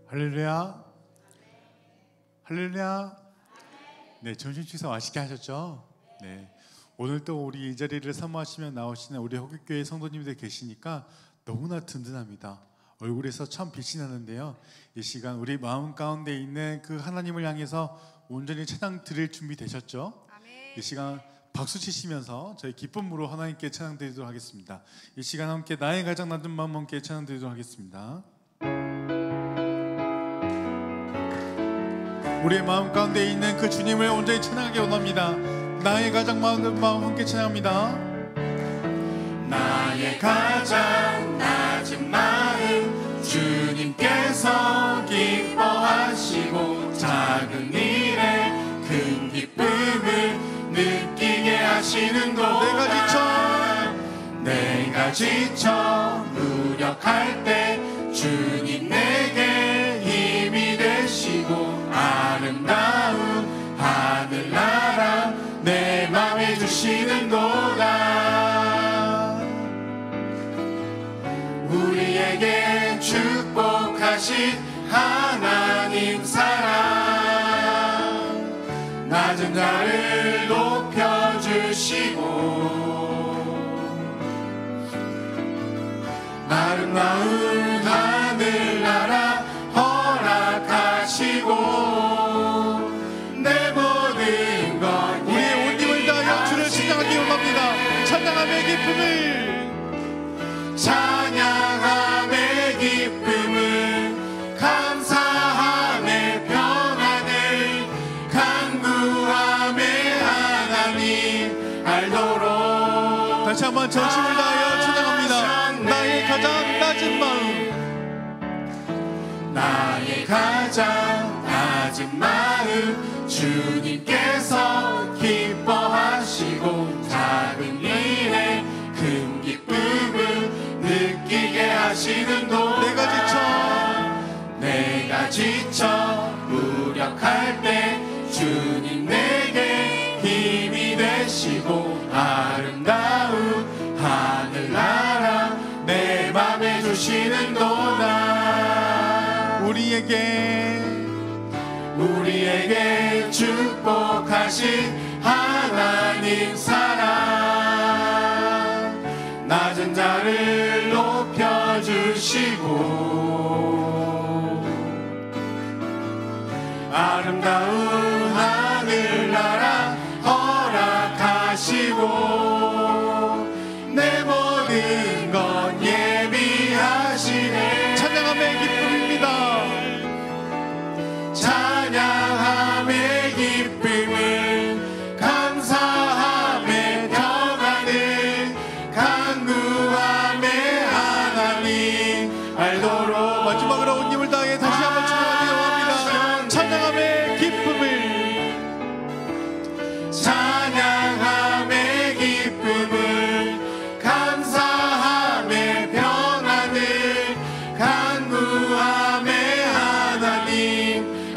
할렐루야. 할렐루야. 네, 점심 식사 맛있게 하셨죠? 네. 오늘 또 우리 이 자리를 사모하시며 나오시는 우리 호국교회 성도님들 계시니까 너무나 든든합니다. 얼굴에서 참 빛이 나는데요. 이 시간 우리 마음 가운데 있는 그 하나님을 향해서 온전히 찬양 드릴 준비 되셨죠? 이 시간 박수 치시면서 저희 기쁨으로 하나님께 찬양 드리도록 하겠습니다. 이 시간 함께 나의 가장 낮은 마음 함께 찬양 드리도록 하겠습니다. 우리의 마음 가운데 있는 그 주님을 온전히 찬양하기 원합니다. 나의 가장 낮은 마음 함께 찬양합니다. 나의 가장 낮은 마음 주님께서 기뻐하시고 작은 일에 큰 기쁨을 느끼게 하시는 동안 내가 지쳐 무력할 때 주님 내게 힘이 되시고 아름다운 하늘나라 내 맘에 주시는도다. 우리에게 축복하신 하나님 사랑 낮은 자를 높여주시고 아름다운 하늘나라 허락하시고 내 모든 것 우리의 온 힘을 다하여 주를 찬양하기 원합니다. 찬양함의 기쁨을 찬양함의 기쁨을 감사함의 평안을 간구함의 하나님 알도록 다시 한번 전심을 다하여 찬양합니다. 나의 가장 낮은 마음 나의 가장 낮은 마음 주님께서 기뻐하시고 작은 일에 큰 기쁨을 느끼게 하시는 동안 내가 지쳐 무력할 때 주님 내게 힘이 되시고 아름다운 하늘나라 내 맘에 주시는도다. 우리에게 축복하신 하나님 사랑 낮은 자를 높여주시고 아름다운 하늘나라 허락하시고 내 모든 것 예비하시네. 찬양함의 기쁨입니다. 찬양함의 기쁨을 감사함의 평안을 간구함의 하나님 알도록 마지막으로 온 힘을 다해 다시 한번 찬양하기 원합니다. 찬양함의 기쁨을 찬양함의 기쁨을 감사함의 평안을 간구함의 하나님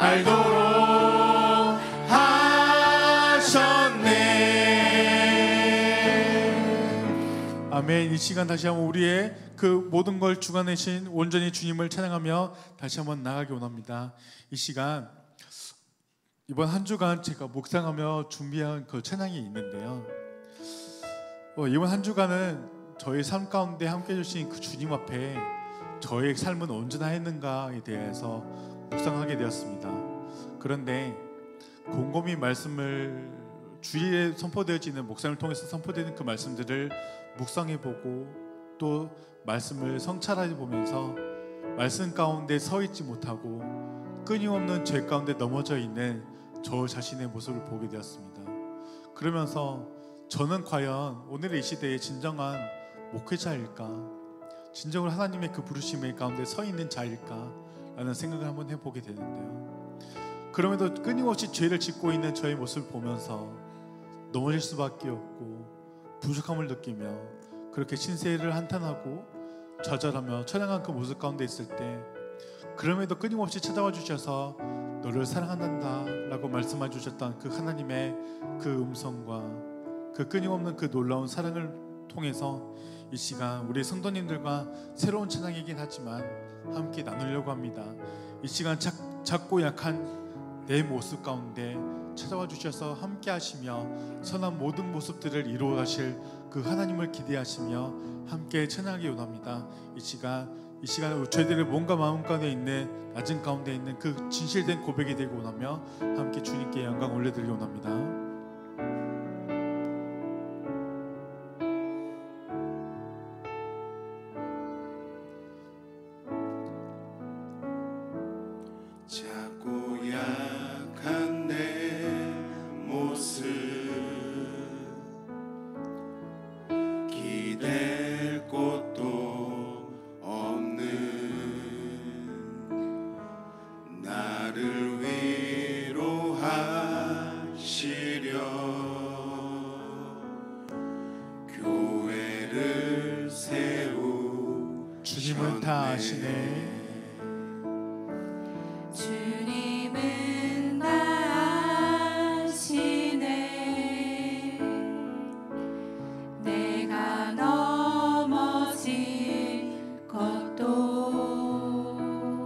알도록 하셨네. 아멘. 이 시간 다시 한번 우리의 그 모든 걸 주관하신 온전히 주님을 찬양하며 다시 한번 나가기 원합니다. 이 시간 이번 한 주간 제가 묵상하며 준비한 그 찬양이 있는데요. 이번 한 주간은 저희 삶 가운데 함께 해주신 그 주님 앞에 저의 삶은 언제나 했는가에 대해서 묵상하게 되었습니다. 그런데 곰곰이 말씀을 주위에 선포되어지는 목사님을 통해서 선포되는 그 말씀들을 묵상해보고 또 말씀을 성찰해보면서 말씀 가운데 서 있지 못하고 끊임없는 죄 가운데 넘어져 있는 저 자신의 모습을 보게 되었습니다. 그러면서 저는 과연 오늘의 이 시대의 진정한 목회자일까? 진정으로 하나님의 그 부르심의 가운데 서 있는 자일까? 라는 생각을 한번 해보게 되는데요. 그럼에도 끊임없이 죄를 짓고 있는 저의 모습을 보면서 넘어질 수밖에 없고 부족함을 느끼며 그렇게 신세를 한탄하고 좌절하며 찬양한 그 모습 가운데 있을 때 그럼에도 끊임없이 찾아와 주셔서 너를 사랑한다 라고 말씀해 주셨던 그 하나님의 그 음성과 그 끊임없는 그 놀라운 사랑을 통해서 이 시간 우리 성도님들과 새로운 찬양이긴 하지만 함께 나누려고 합니다. 이 시간 작고 약한 내 모습 가운데 찾아와 주셔서 함께 하시며 선한 모든 모습들을 이루어 가실 그 하나님을 기대하시며 함께 찬양하기 원합니다. 이 시간 저희들의 몸과 마음 가운데 있는 낮은 가운데 있는 그 진실된 고백이 되고 원하며 함께 주님께 영광 올려드리기 원합니다. 작고 약한 내 모습 기댈 곳도 없는 나를 위로하시려 교회를 세우셨네. 주님은 다 아시네. 주님은 다 아시네. 내가 넘어질 것도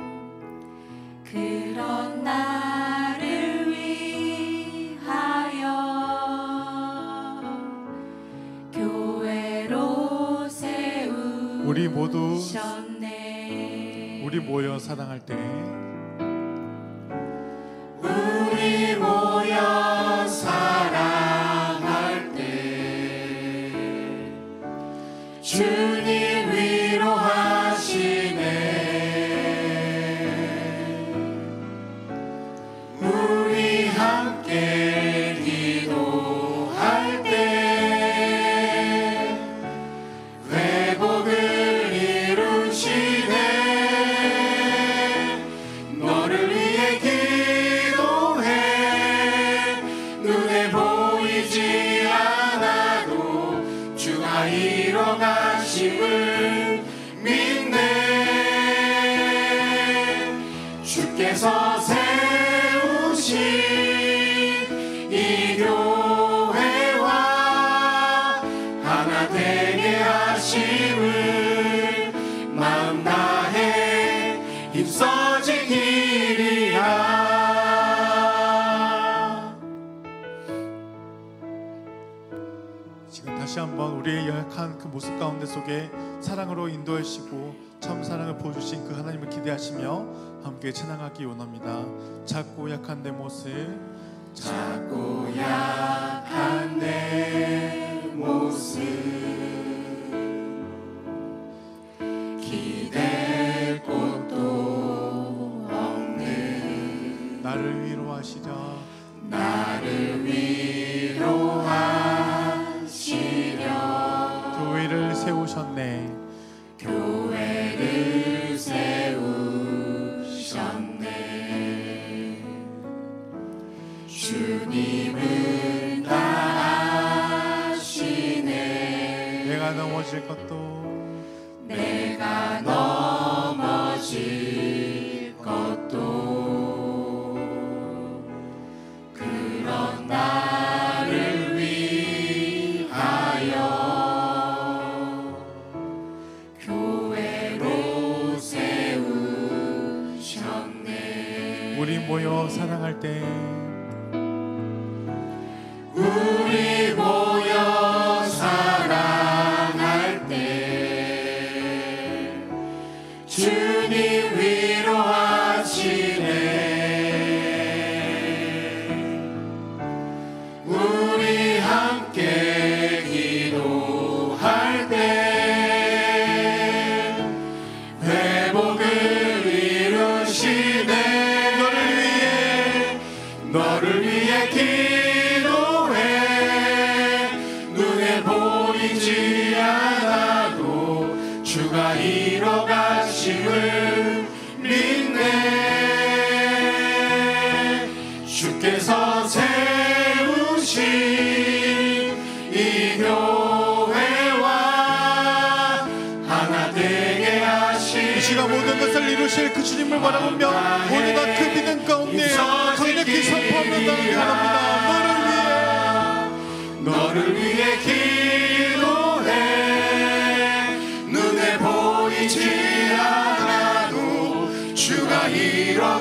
그런 나를 위하여 교회로 우리 모두 세우셨네. 우리 모여 사랑할 때 우리 모여 사랑할 때 주님 위로하시네. 우리 함께 기도할 때 회복을 이루시네. 너를 위해 눈에 보이지 않아도 주가 이뤄가심을 믿네. 주께서 세우신 이 교회와 하나 되게 하심을 마음 다해 힘써지기리라. 다시 한번 우리의 연약한 그 모습 가운데 속에 사랑으로 인도하시고 참 사랑을 보여주신 그 하나님을 기대하시며 함께 찬양하기 원합니다. 작고 약한 내 모습, 작고 약한 내 모습 기댈 곳도 없는 나를 위로하시자. 나를 위로하시려 교회를 세우셨네. 교회를 세우셨네. 주님은 다 아시네. 내가 넘어질 것도 내가 넘어질 것도 그런 나를 위하여 교회로 세우셨네. 우리 모여 사랑할 때 우리 모여 사랑할 때 주님 위로하시네. 우리 함께 기도할 때 회복을 이루시네. 너를 위해 기도해. 눈에 보이지 않아도 주가 이뤄가심을 믿네. 주께서 세우신 이 교회와 하나 되게 하신 이 시간 모든 것을 이루실 그 주님을 바라보며 우리가 그 믿음 가운데 강력히 선포하며 나아가기 원합니다. 너를 위해 기도해. 눈에 보이지 않아도 주가 이뤄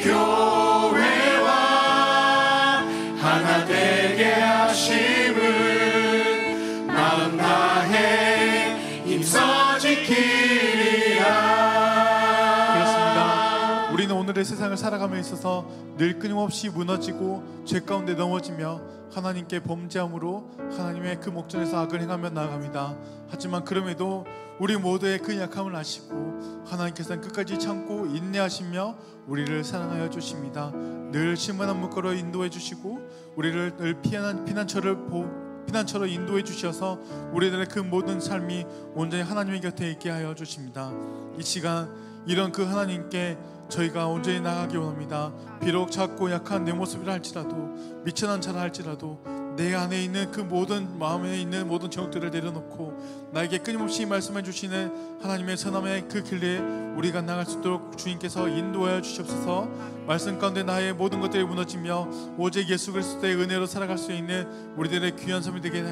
교회와 하나 되게 하심을 마음 다해 힘써 지키리라. 그렇습니다. 우리는 오늘의 세상을 살아감에 있어서 늘 끊임없이 무너지고 죄 가운데 넘어지며 하나님께 범죄함으로 하나님의 그 목전에서 악을 행하며 나아갑니다. 하지만 그럼에도 우리 모두의 그 약함을 아시고 하나님께서는 끝까지 참고 인내하시며 우리를 사랑하여 주십니다. 늘 신문한 물가로 인도해 주시고 우리를 늘 피난처로 인도해 주셔서 우리들의 그 모든 삶이 온전히 하나님의 곁에 있게 하여 주십니다. 이 시간 이런 그 하나님께 저희가 온전히 나가기 원합니다. 비록 작고 약한 내 모습이라 할지라도 미천한 자라 할지라도 내 안에 있는 그 모든 마음에 있는 모든 정욕들을 내려놓고 나에게 끊임없이 말씀해 주시는 하나님의 선함의 그 길에 우리가 나갈 수 있도록 주님께서 인도하여 주시옵소서. 말씀 가운데 나의 모든 것들이 무너지며 오직 예수 그리스도의 은혜로 살아갈 수 있는 우리들의 귀한 삶이 되게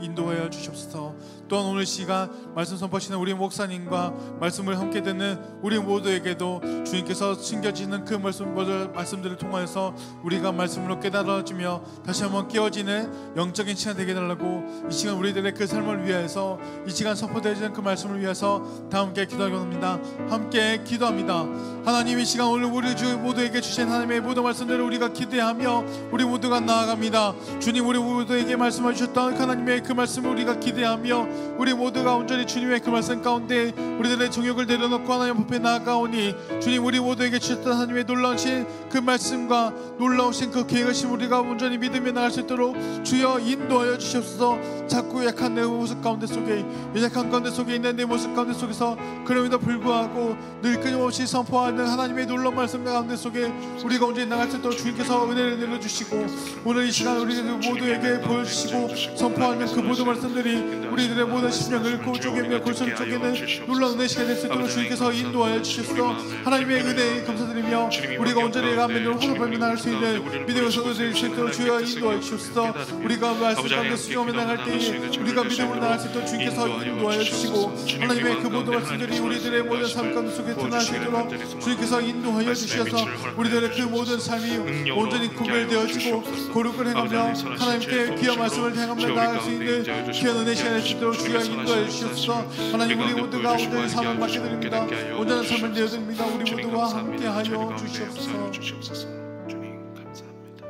인도하여 주시옵소서. 또한 오늘 시간 말씀 선포하시는 우리 목사님과 말씀을 함께 듣는 우리 모두에게도 주님께서 숨겨지는 그 말씀들을 통하여서 우리가 말씀으로 깨달아지며 다시 한번 깨어지는 영적인 시간 되게 해달라고 이 시간 우리들의 그 삶을 위하여서 이 시간 선포되어지는 그 말씀을 위해서 다 함께 기도하기 원합니다. 함께 기도합니다. 하나님 이 시간 오늘 우리 주 모두에게 주신 하나님의 모든 말씀들을 우리가 기대하며 우리 모두가 나아갑니다. 주님 우리 모두에게 말씀해 주셨던 하나님의 그 말씀을 우리가 기대하며 우리 모두가 온전히 주님의 그 말씀 가운데 우리들의 정욕을 내려놓고 하나님 앞에 나아가오니 주님 우리 모두에게 주셨던 하나님의 놀라우신 그 말씀과 놀라우신 그 계획하심 우리가 온전히 믿으며 나갈 수 있도록 주여 인도하여 주시옵소서. 자꾸 약한 내 모습 가운데 속에 약한 가운데 속에 있는 내 모습 가운데 속에서 그럼에도 불구하고 늘 끊임없이 선포하는 하나님의 놀라운 말씀 가운데 속에 우리가 온전히 나갈 수 있도록 주님께서 은혜를 내려주시고 오늘 이 시간 우리들 모두에게 보여주시고 선포하는 그 모든 말씀들이 우리들의 모든 심령을 쪼개며 골수를 쪼개는 놀라운 은혜 시간이 될 수 있도록 주님께서 인도하여 주셔서 하나님의 은혜에 감사드리며 우리가 온전히 가면으로 호흡하며 나갈 수 있는 믿음의 손을 드릴 수 있도록 주여 인도하여 주셔서 우리가 말씀 가운데 수용하며 나갈 때에 우리가 믿음으로 나갈 수 있도록 주님께서 인도하여 주시고 하나님의 그 모든 말씀들이 우리들의 모든 삶 가운데 속에 드러날 수 있도록 주님께서 인도하여 주셔서 우리들의 그 모든 삶이 온전히 구별되어지고 거룩을 행하며 하나님께 귀한 말씀을 행하며 나아갈 수 있는 귀한 은혜 시간이 될 수 있도록 주여 인도하여 주셔서 하나님 우리 모두가 온전히 삶을 맡겨드립니다. 온전한 삶을 내어드립니다. 우리 모두와 함께하여 주시옵소서. 주님 감사합니다.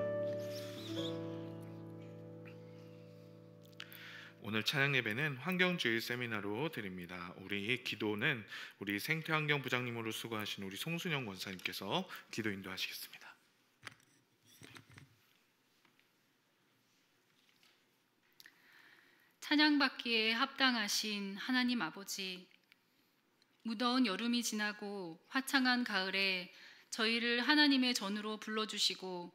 오늘 찬양 예배는 환경주의 세미나로 드립니다. 우리 기도는 우리 생태환경 부장님으로 수고하신 우리 송순영 권사님께서 기도 인도하시겠습니다. 찬양받기에 합당하신 하나님 아버지, 무더운 여름이 지나고 화창한 가을에 저희를 하나님의 전으로 불러주시고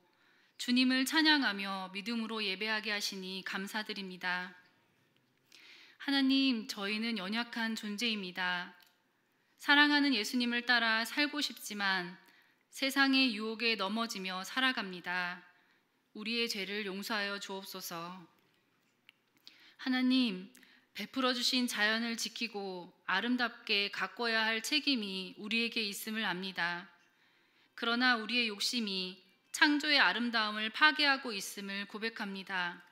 주님을 찬양하며 믿음으로 예배하게 하시니 감사드립니다. 하나님, 저희는 연약한 존재입니다. 사랑하는 예수님을 따라 살고 싶지만 세상의 유혹에 넘어지며 살아갑니다. 우리의 죄를 용서하여 주옵소서. 하나님, 베풀어 주신 자연을 지키고 아름답게 가꿔야 할 책임이 우리에게 있음을 압니다. 그러나 우리의 욕심이 창조의 아름다움을 파괴하고 있음을 고백합니다.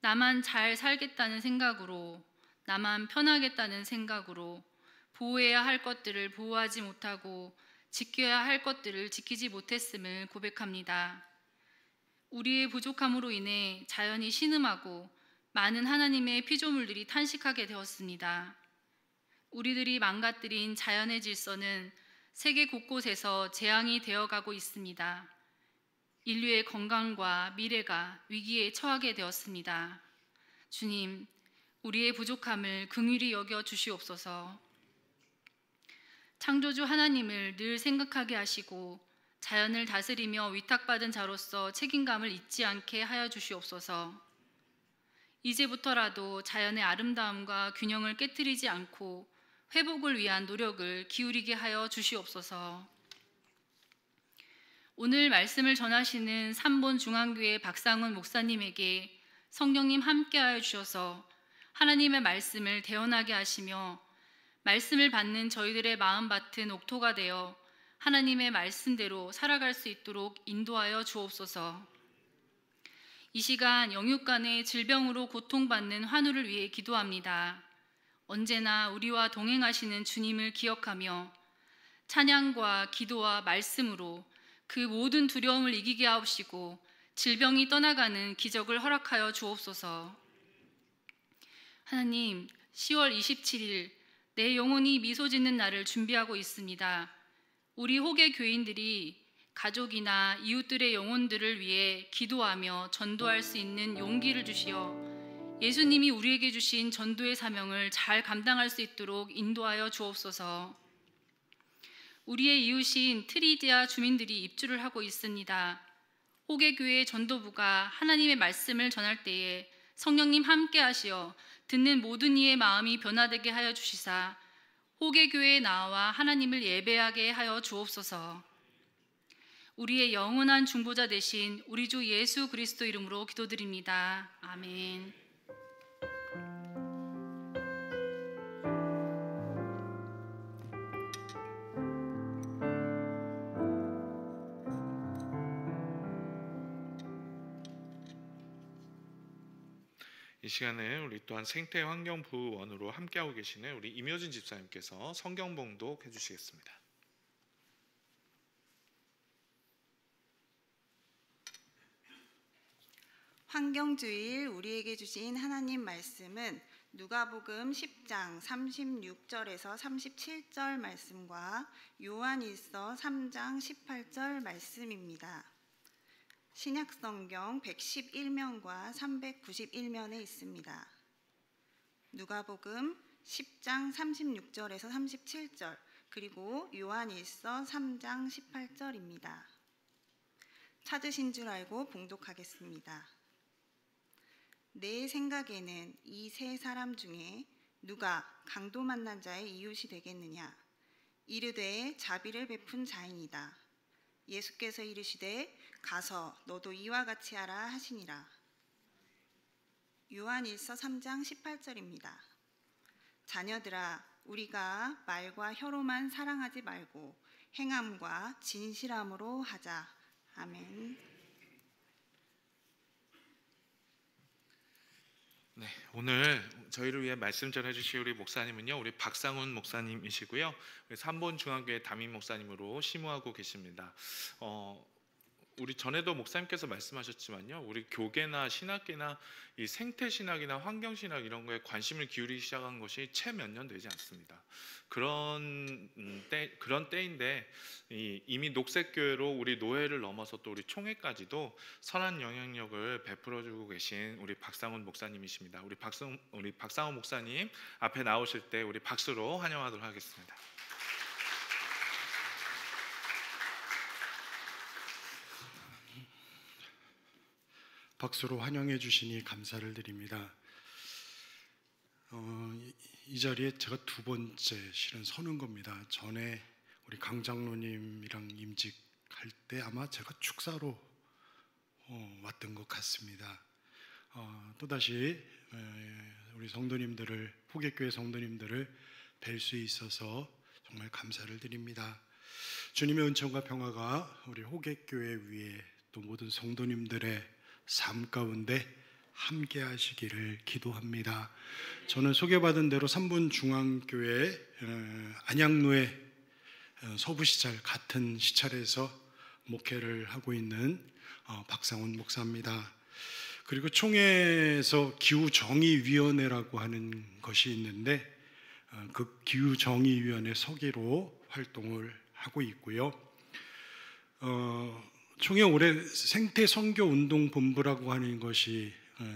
나만 잘 살겠다는 생각으로, 나만 편하겠다는 생각으로 보호해야 할 것들을 보호하지 못하고 지켜야 할 것들을 지키지 못했음을 고백합니다. 우리의 부족함으로 인해 자연이 신음하고 많은 하나님의 피조물들이 탄식하게 되었습니다. 우리들이 망가뜨린 자연의 질서는 세계 곳곳에서 재앙이 되어가고 있습니다. 인류의 건강과 미래가 위기에 처하게 되었습니다. 주님, 우리의 부족함을 긍휼히 여겨 주시옵소서. 창조주 하나님을 늘 생각하게 하시고 자연을 다스리며 위탁받은 자로서 책임감을 잊지 않게 하여 주시옵소서. 이제부터라도 자연의 아름다움과 균형을 깨뜨리지 않고 회복을 위한 노력을 기울이게 하여 주시옵소서. 오늘 말씀을 전하시는 삼본 중앙교회 박상훈 목사님에게 성령님 함께하여 주셔서 하나님의 말씀을 대언하게 하시며 말씀을 받는 저희들의 마음밭은 옥토가 되어 하나님의 말씀대로 살아갈 수 있도록 인도하여 주옵소서. 이 시간 영육 간의 질병으로 고통받는 환우를 위해 기도합니다. 언제나 우리와 동행하시는 주님을 기억하며 찬양과 기도와 말씀으로 그 모든 두려움을 이기게 하옵시고 질병이 떠나가는 기적을 허락하여 주옵소서. 하나님, 10월 27일 내 영혼이 미소 짓는 날을 준비하고 있습니다. 우리 호계 교인들이 가족이나 이웃들의 영혼들을 위해 기도하며 전도할 수 있는 용기를 주시어 예수님이 우리에게 주신 전도의 사명을 잘 감당할 수 있도록 인도하여 주옵소서. 우리의 이웃인 트리디아 주민들이 입주를 하고 있습니다. 호계교회 전도부가 하나님의 말씀을 전할 때에 성령님 함께 하시어 듣는 모든 이의 마음이 변화되게 하여 주시사 호계교회에 나와 하나님을 예배하게 하여 주옵소서. 우리의 영원한 중보자 되신 우리 주 예수 그리스도 이름으로 기도드립니다. 아멘. 이 시간에 우리 또한 생태환경부원으로 함께하고 계시는 우리 임효진 집사님께서 성경 봉독 해주시겠습니다. 환경주일 우리에게 주신 하나님 말씀은 누가복음 10장 36절에서 37절 말씀과 요한일서 3장 18절 말씀입니다. 신약성경 111면과 391면에 있습니다. 누가복음 10장 36절에서 37절 그리고 요한일서 3장 18절입니다. 찾으신 줄 알고 봉독하겠습니다. 내 생각에는 이 세 사람 중에 누가 강도 만난 자의 이웃이 되겠느냐? 이르되 자비를 베푼 자이니라. 예수께서 이르시되 가서 너도 이와 같이 하라 하시니라. 요한일서 3장 18절입니다. 자녀들아, 우리가 말과 혀로만 사랑하지 말고 행함과 진실함으로 하자. 아멘. 네, 오늘 저희를 위해 말씀 전해 주실 우리 목사님은요, 우리 박상훈 목사님이시고요, 우리 삼본 중앙교회 담임 목사님으로 심우하고 계십니다. 우리 전에도 목사님께서 말씀하셨지만요, 우리 교계나 신학계나 이 생태신학이나 환경신학 이런 거에 관심을 기울이기 시작한 것이 채 몇 년 되지 않습니다. 그런 때인데 이미 녹색교회로 우리 노회를 넘어서 또 우리 총회까지도 선한 영향력을 베풀어주고 계신 우리 박상훈 목사님이십니다. 우리 박상훈 목사님 앞에 나오실 때 우리 박수로 환영하도록 하겠습니다. 박수로 환영해 주시니 감사를 드립니다. 이 자리에 제가 두 번째 실은 서는 겁니다. 전에 우리 강 장로님이랑 임직할 때 아마 제가 축사로 왔던 것 같습니다. 또다시 우리 성도님들을, 호계교회 성도님들을 뵐 수 있어서 정말 감사를 드립니다. 주님의 은총과 평화가 우리 호계교회 위에 또 모든 성도님들의 삶 가운데 함께 하시기를 기도합니다. 저는 소개받은 대로 삼본중앙교회 안양로의 서부시찰 같은 시찰에서 목회를 하고 있는 박상훈 목사입니다. 그리고 총회에서 기후정의위원회라고 하는 것이 있는데 그 기후정의위원회 서기로 활동을 하고 있고요. 총회 올해 생태선교운동본부라고 하는 것이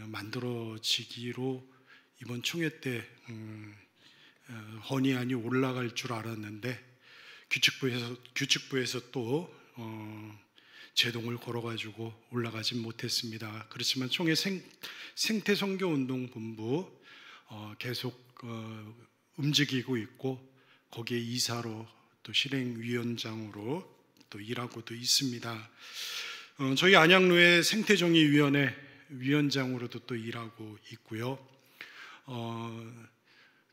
만들어지기로 이번 총회 때 헌의안이 올라갈 줄 알았는데 규칙부에서 또 제동을 걸어가지고 올라가진 못했습니다. 그렇지만 총회 생태선교운동본부 계속 움직이고 있고 거기에 이사로 또 실행위원장으로 또 일하고도 있습니다. 저희 안양로의 생태정의위원회 위원장으로도 또 일하고 있고요.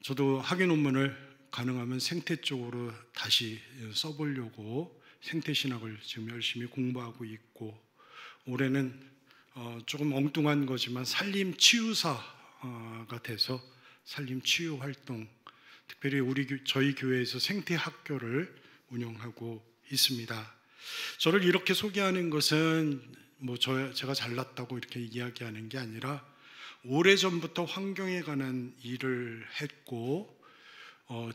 저도 학위 논문을 가능하면 생태 쪽으로 다시 써보려고 생태신학을 지금 열심히 공부하고 있고, 올해는 조금 엉뚱한 거지만 산림치유사가 돼서 산림치유 활동, 특별히 저희 교회에서 생태학교를 운영하고 있습니다. 저를 이렇게 소개하는 것은 제가 잘났다고 이렇게 이야기하는 게 아니라, 오래전부터 환경에 관한 일을 했고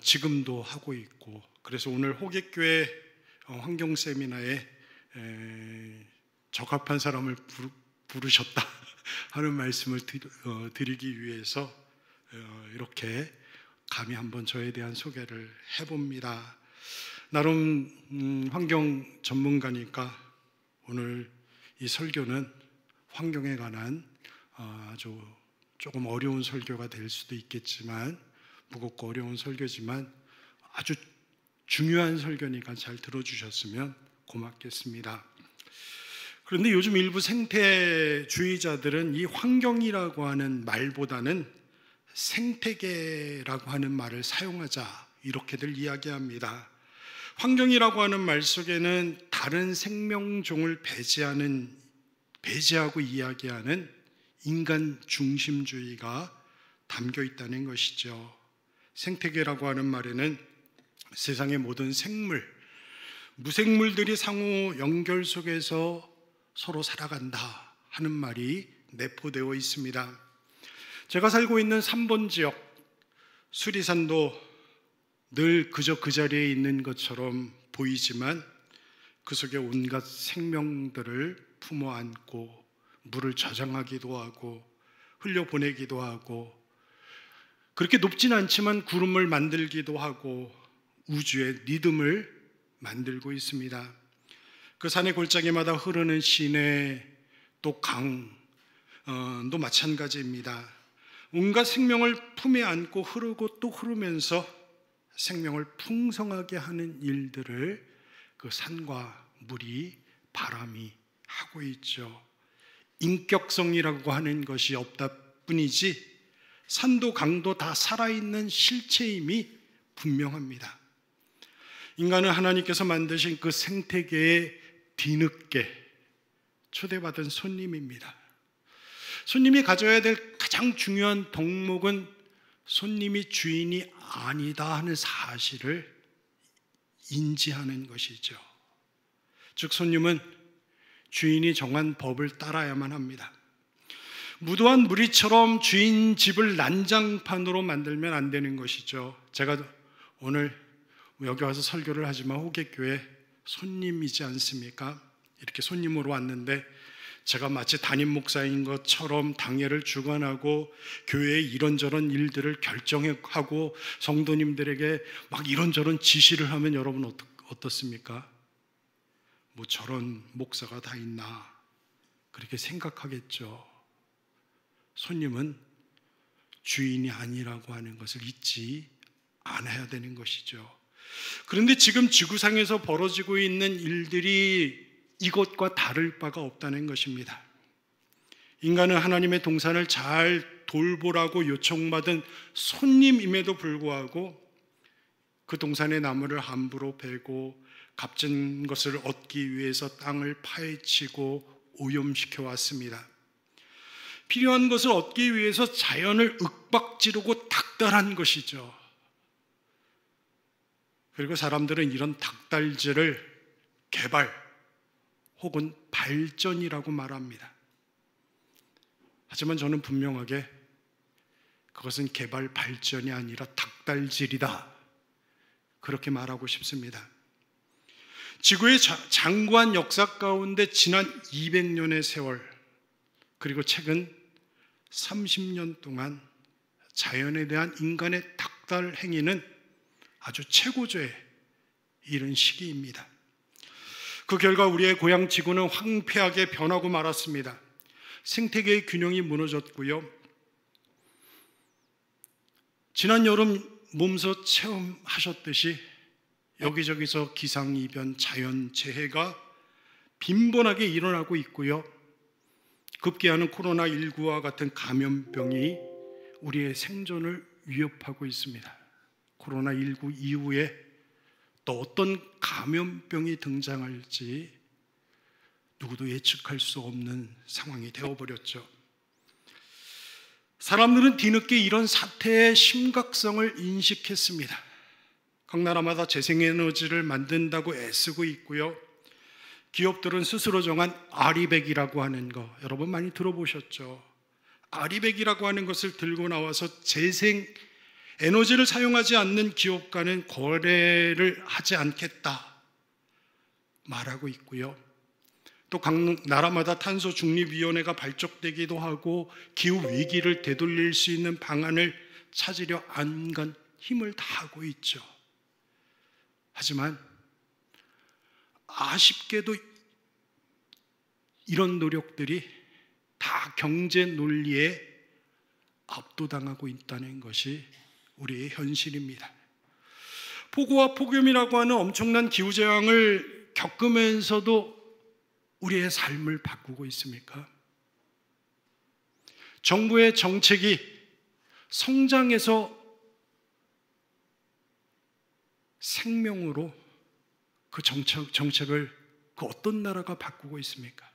지금도 하고 있고, 그래서 오늘 호객교회 환경 세미나에 적합한 사람을 부르셨다 하는 말씀을 드리기 위해서 이렇게 감히 한번 저에 대한 소개를 해봅니다. 나름 환경 전문가니까 오늘 이 설교는 환경에 관한 아주 조금 어려운 설교가 될 수도 있겠지만, 무겁고 어려운 설교지만 아주 중요한 설교니까 잘 들어주셨으면 고맙겠습니다. 그런데 요즘 일부 생태주의자들은 이 환경이라고 하는 말보다는 생태계라고 하는 말을 사용하자, 이렇게들 이야기합니다. 환경이라고 하는 말 속에는 다른 생명종을 배제하고 이야기하는 인간 중심주의가 담겨 있다는 것이죠. 생태계라고 하는 말에는 세상의 모든 생물, 무생물들이 상호 연결 속에서 서로 살아간다 하는 말이 내포되어 있습니다. 제가 살고 있는 3번 지역 수리산도 늘 그저 그 자리에 있는 것처럼 보이지만, 그 속에 온갖 생명들을 품어 안고 물을 저장하기도 하고 흘려보내기도 하고, 그렇게 높진 않지만 구름을 만들기도 하고 우주의 리듬을 만들고 있습니다. 그 산의 골짜기마다 흐르는 시내, 또 강도 마찬가지입니다. 온갖 생명을 품에 안고 흐르고 또 흐르면서 생명을 풍성하게 하는 일들을 그 산과 물이, 바람이 하고 있죠. 인격성이라고 하는 것이 없다 뿐이지 산도 강도 다 살아있는 실체임이 분명합니다. 인간은 하나님께서 만드신 그 생태계에 뒤늦게 초대받은 손님입니다. 손님이 가져야 될 가장 중요한 덕목은 손님이 주인이 아니다 하는 사실을 인지하는 것이죠. 즉 손님은 주인이 정한 법을 따라야만 합니다. 무도한 무리처럼 주인 집을 난장판으로 만들면 안 되는 것이죠. 제가 오늘 여기 와서 설교를 하지만 호객교회 손님이지 않습니까? 이렇게 손님으로 왔는데 제가 마치 담임 목사인 것처럼 당회를 주관하고 교회의 이런저런 일들을 결정하고 성도님들에게 막 이런저런 지시를 하면 여러분 어떻습니까? 뭐 저런 목사가 다 있나 그렇게 생각하겠죠. 손님은 주인이 아니라고 하는 것을 잊지 않아야 되는 것이죠. 그런데 지금 지구상에서 벌어지고 있는 일들이 이것과 다를 바가 없다는 것입니다. 인간은 하나님의 동산을 잘 돌보라고 요청받은 손님임에도 불구하고 그 동산의 나무를 함부로 베고 값진 것을 얻기 위해서 땅을 파헤치고 오염시켜 왔습니다. 필요한 것을 얻기 위해서 자연을 윽박지르고 닥달한 것이죠. 그리고 사람들은 이런 닥달질을 개발 혹은 발전이라고 말합니다. 하지만 저는 분명하게 그것은 개발 발전이 아니라 닥달질이다, 그렇게 말하고 싶습니다. 지구의 장구한 역사 가운데 지난 200년의 세월, 그리고 최근 30년 동안 자연에 대한 인간의 닥달 행위는 아주 최고조에 이른 시기입니다. 그 결과 우리의 고향 지구는 황폐하게 변하고 말았습니다. 생태계의 균형이 무너졌고요. 지난 여름 몸소 체험하셨듯이 여기저기서 기상이변, 자연재해가 빈번하게 일어나고 있고요. 급기야는 코로나19와 같은 감염병이 우리의 생존을 위협하고 있습니다. 코로나19 이후에 또 어떤 감염병이 등장할지 누구도 예측할 수 없는 상황이 되어버렸죠. 사람들은 뒤늦게 이런 사태의 심각성을 인식했습니다. 각 나라마다 재생에너지를 만든다고 애쓰고 있고요. 기업들은 스스로 정한 아리백이라고 하는 거 여러분 많이 들어보셨죠? 아리백이라고 하는 것을 들고 나와서 재생에너지를 사용하지 않는 기업과는 거래를 하지 않겠다 말하고 있고요. 또 각 나라마다 탄소 중립위원회가 발족되기도 하고 기후 위기를 되돌릴 수 있는 방안을 찾으려 안간 힘을 다하고 있죠. 하지만 아쉽게도 이런 노력들이 다 경제 논리에 압도당하고 있다는 것이 우리의 현실입니다. 폭우와 폭염이라고 하는 엄청난 기후재앙을 겪으면서도 우리의 삶을 바꾸고 있습니까? 정부의 정책이 성장에서 생명으로 그 정책을 그 어떤 나라가 바꾸고 있습니까?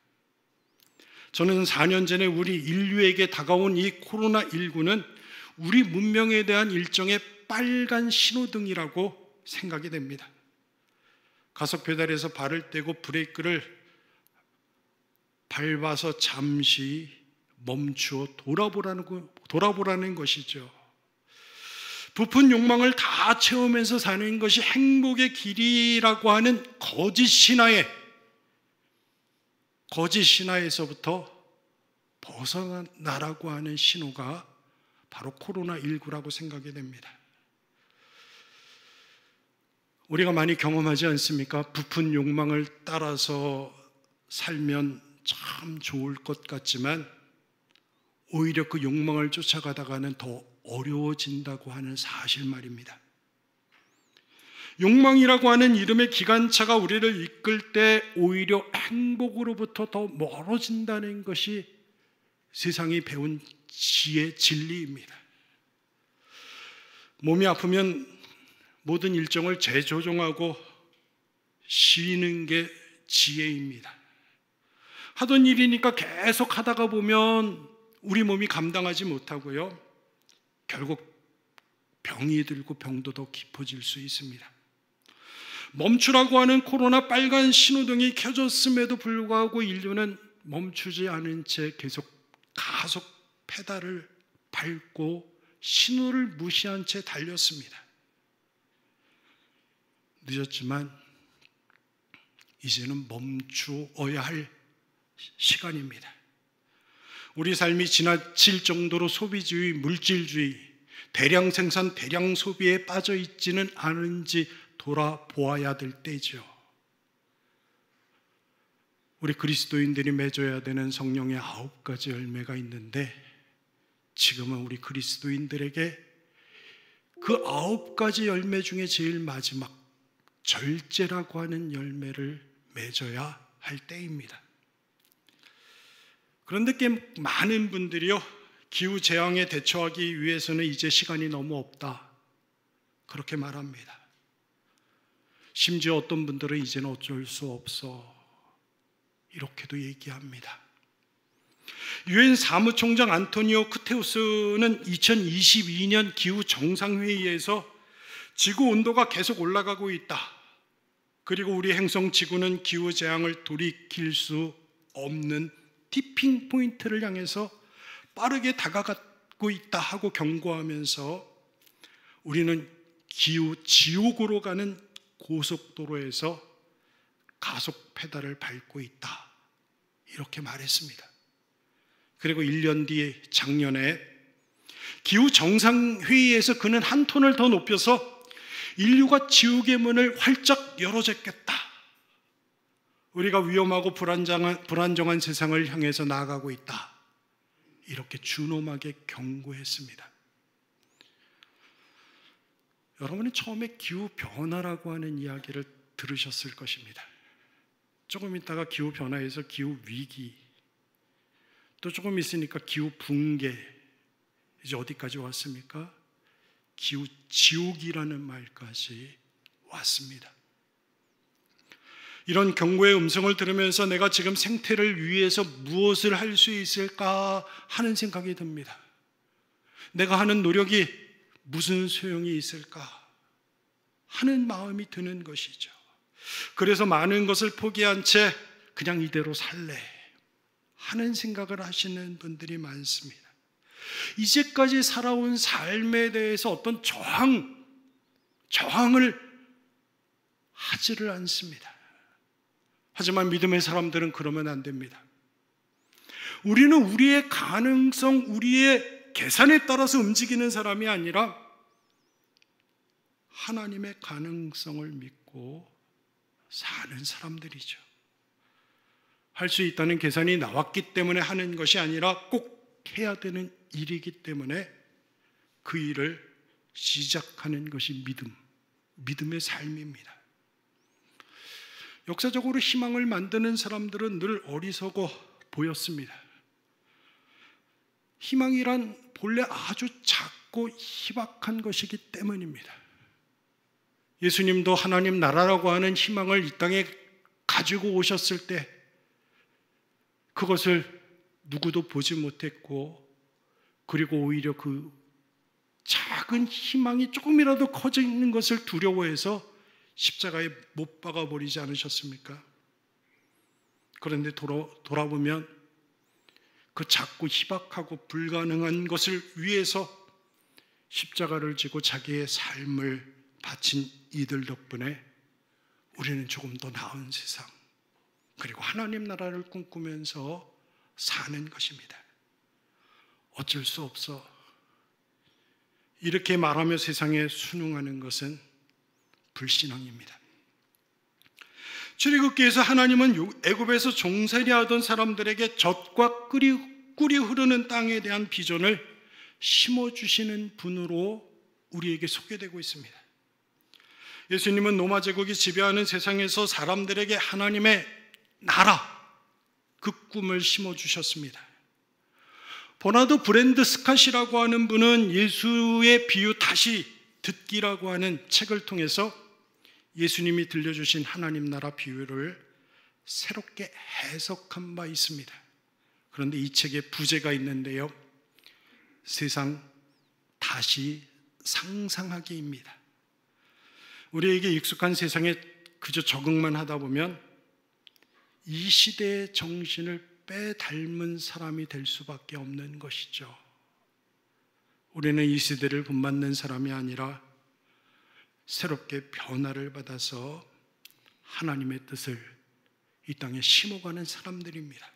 저는 4년 전에 우리 인류에게 다가온 이 코로나19는 우리 문명에 대한 일종의 빨간 신호등이라고 생각이 됩니다. 가속 페달에서 발을 떼고 브레이크를 밟아서 잠시 멈추어 돌아보라는 것이죠. 부푼 욕망을 다 채우면서 사는 것이 행복의 길이라고 하는 거짓 신화에서부터 벗어나라고 하는 신호가 바로 코로나19라고 생각이 됩니다. 우리가 많이 경험하지 않습니까? 부푼 욕망을 따라서 살면 참 좋을 것 같지만 오히려 그 욕망을 쫓아가다가는 더 어려워진다고 하는 사실 말입니다. 욕망이라고 하는 이름의 기관차가 우리를 이끌 때 오히려 행복으로부터 더 멀어진다는 것이 세상이 배운 지혜, 진리입니다. 몸이 아프면 모든 일정을 재조정하고 쉬는 게 지혜입니다. 하던 일이니까 계속 하다가 보면 우리 몸이 감당하지 못하고요. 결국 병이 들고 병도 더 깊어질 수 있습니다. 멈추라고 하는 코로나 빨간 신호등이 켜졌음에도 불구하고 인류는 멈추지 않은 채 계속 가속 페달을 밟고 신호를 무시한 채 달렸습니다. 늦었지만 이제는 멈추어야 할 시간입니다. 우리 삶이 지나칠 정도로 소비주의, 물질주의, 대량 생산, 대량 소비에 빠져 있지는 않은지 돌아보아야 될 때죠. 우리 그리스도인들이 맺어야 되는 성령의 9가지 열매가 있는데 지금은 우리 그리스도인들에게 그 9가지 열매 중에 제일 마지막 절제라고 하는 열매를 맺어야 할 때입니다. 그런데 꽤 많은 분들이요, 기후재앙에 대처하기 위해서는 이제 시간이 너무 없다 그렇게 말합니다. 심지어 어떤 분들은 이제는 어쩔 수 없어 이렇게도 얘기합니다. 유엔 사무총장 안토니오 구테레스는 2022년 기후 정상회의에서 지구 온도가 계속 올라가고 있다. 그리고 우리 행성 지구는 기후 재앙을 돌이킬 수 없는 티핑 포인트를 향해서 빠르게 다가가고 있다 하고 경고하면서 우리는 기후 지옥으로 가는 고속도로에서 가속 페달을 밟고 있다. 이렇게 말했습니다. 그리고 1년 뒤에 작년에 기후 정상회의에서 그는 한 톤을 더 높여서 인류가 지옥의 문을 활짝 열어줬겠다. 우리가 위험하고 불안정한 세상을 향해서 나아가고 있다. 이렇게 준엄하게 경고했습니다. 여러분은 처음에 기후변화라고 하는 이야기를 들으셨을 것입니다. 조금 있다가 기후변화에서 기후위기, 또 조금 있으니까 기후붕괴, 이제 어디까지 왔습니까? 기후지옥이라는 말까지 왔습니다. 이런 경고의 음성을 들으면서 내가 지금 생태를 위해서 무엇을 할 수 있을까 하는 생각이 듭니다. 내가 하는 노력이 무슨 소용이 있을까 하는 마음이 드는 것이죠. 그래서 많은 것을 포기한 채 그냥 이대로 살래 하는 생각을 하시는 분들이 많습니다. 이제까지 살아온 삶에 대해서 어떤 저항을 하지를 않습니다. 하지만 믿음의 사람들은 그러면 안 됩니다. 우리는 우리의 가능성, 우리의 계산에 따라서 움직이는 사람이 아니라 하나님의 가능성을 믿고 사는 사람들이죠. 할 수 있다는 계산이 나왔기 때문에 하는 것이 아니라 꼭 해야 되는 일이기 때문에 그 일을 시작하는 것이 믿음의 삶입니다. 역사적으로 희망을 만드는 사람들은 늘 어리석어 보였습니다. 희망이란 본래 아주 작고 희박한 것이기 때문입니다. 예수님도 하나님 나라라고 하는 희망을 이 땅에 가지고 오셨을 때 그것을 누구도 보지 못했고, 그리고 오히려 그 작은 희망이 조금이라도 커지는 것을 두려워해서 십자가에 못 박아 버리지 않으셨습니까? 그런데 돌아보면 그 작고 희박하고 불가능한 것을 위해서 십자가를 지고 자기의 삶을 바친 이들 덕분에 우리는 조금 더 나은 세상, 그리고 하나님 나라를 꿈꾸면서 사는 것입니다. 어쩔 수 없어. 이렇게 말하며 세상에 순응하는 것은 불신앙입니다. 출애굽기에서 하나님은 애굽에서 종살이하던 사람들에게 젖과 꿀이 흐르는 땅에 대한 비전을 심어주시는 분으로 우리에게 소개되고 있습니다. 예수님은 로마 제국이 지배하는 세상에서 사람들에게 하나님의 나라, 그 꿈을 심어주셨습니다. 버나드 브랜드 스캇이라고 하는 분은 예수의 비유 다시 듣기라고 하는 책을 통해서 예수님이 들려주신 하나님 나라 비유를 새롭게 해석한 바 있습니다. 그런데 이 책에 부제가 있는데요, 세상 다시 상상하기입니다. 우리에게 익숙한 세상에 그저 적응만 하다 보면 이 시대의 정신을 빼닮은 사람이 될 수밖에 없는 것이죠. 우리는 이 시대를 본받는 사람이 아니라 새롭게 변화를 받아서 하나님의 뜻을 이 땅에 심어가는 사람들입니다.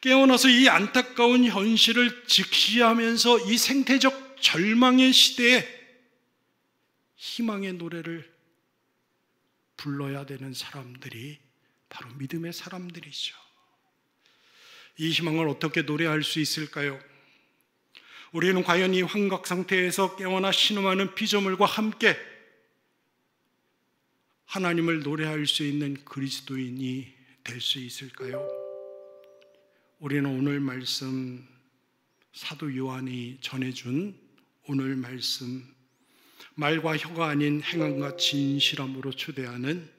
깨어나서 이 안타까운 현실을 직시하면서 이 생태적 절망의 시대에 희망의 노래를 불러야 되는 사람들이 바로 믿음의 사람들이죠. 이 희망을 어떻게 노래할 수 있을까요? 우리는 과연 이 환각 상태에서 깨어나 신음하는 피조물과 함께 하나님을 노래할 수 있는 그리스도인이 될 수 있을까요? 우리는 오늘 말씀, 사도 요한이 전해준 오늘 말씀, 말과 혀가 아닌 행함과 진실함으로 초대하는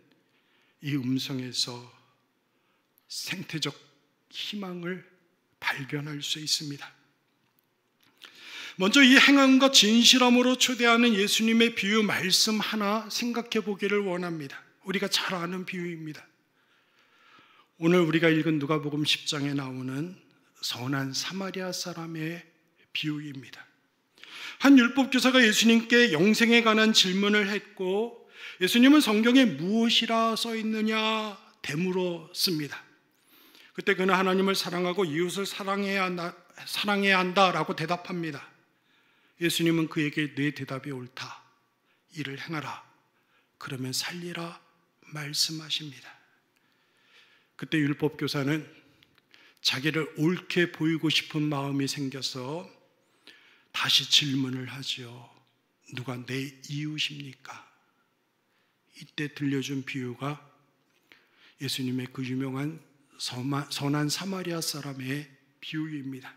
이 음성에서 생태적 희망을 발견할 수 있습니다. 먼저 이 행함과 진실함으로 초대하는 예수님의 비유 말씀 하나 생각해 보기를 원합니다. 우리가 잘 아는 비유입니다. 오늘 우리가 읽은 누가복음 10장에 나오는 선한 사마리아 사람의 비유입니다. 한 율법교사가 예수님께 영생에 관한 질문을 했고, 예수님은 성경에 무엇이라 써 있느냐 되물었습니다. 그때 그는 하나님을 사랑하고 이웃을 사랑해야 한다라고 대답합니다. 예수님은 그에게 네 대답이 옳다, 이를 행하라, 그러면 살리라 말씀하십니다. 그때 율법교사는 자기를 옳게 보이고 싶은 마음이 생겨서 다시 질문을 하죠. 누가 내 이웃입니까? 이때 들려준 비유가 예수님의 그 유명한 선한 사마리아 사람의 비유입니다.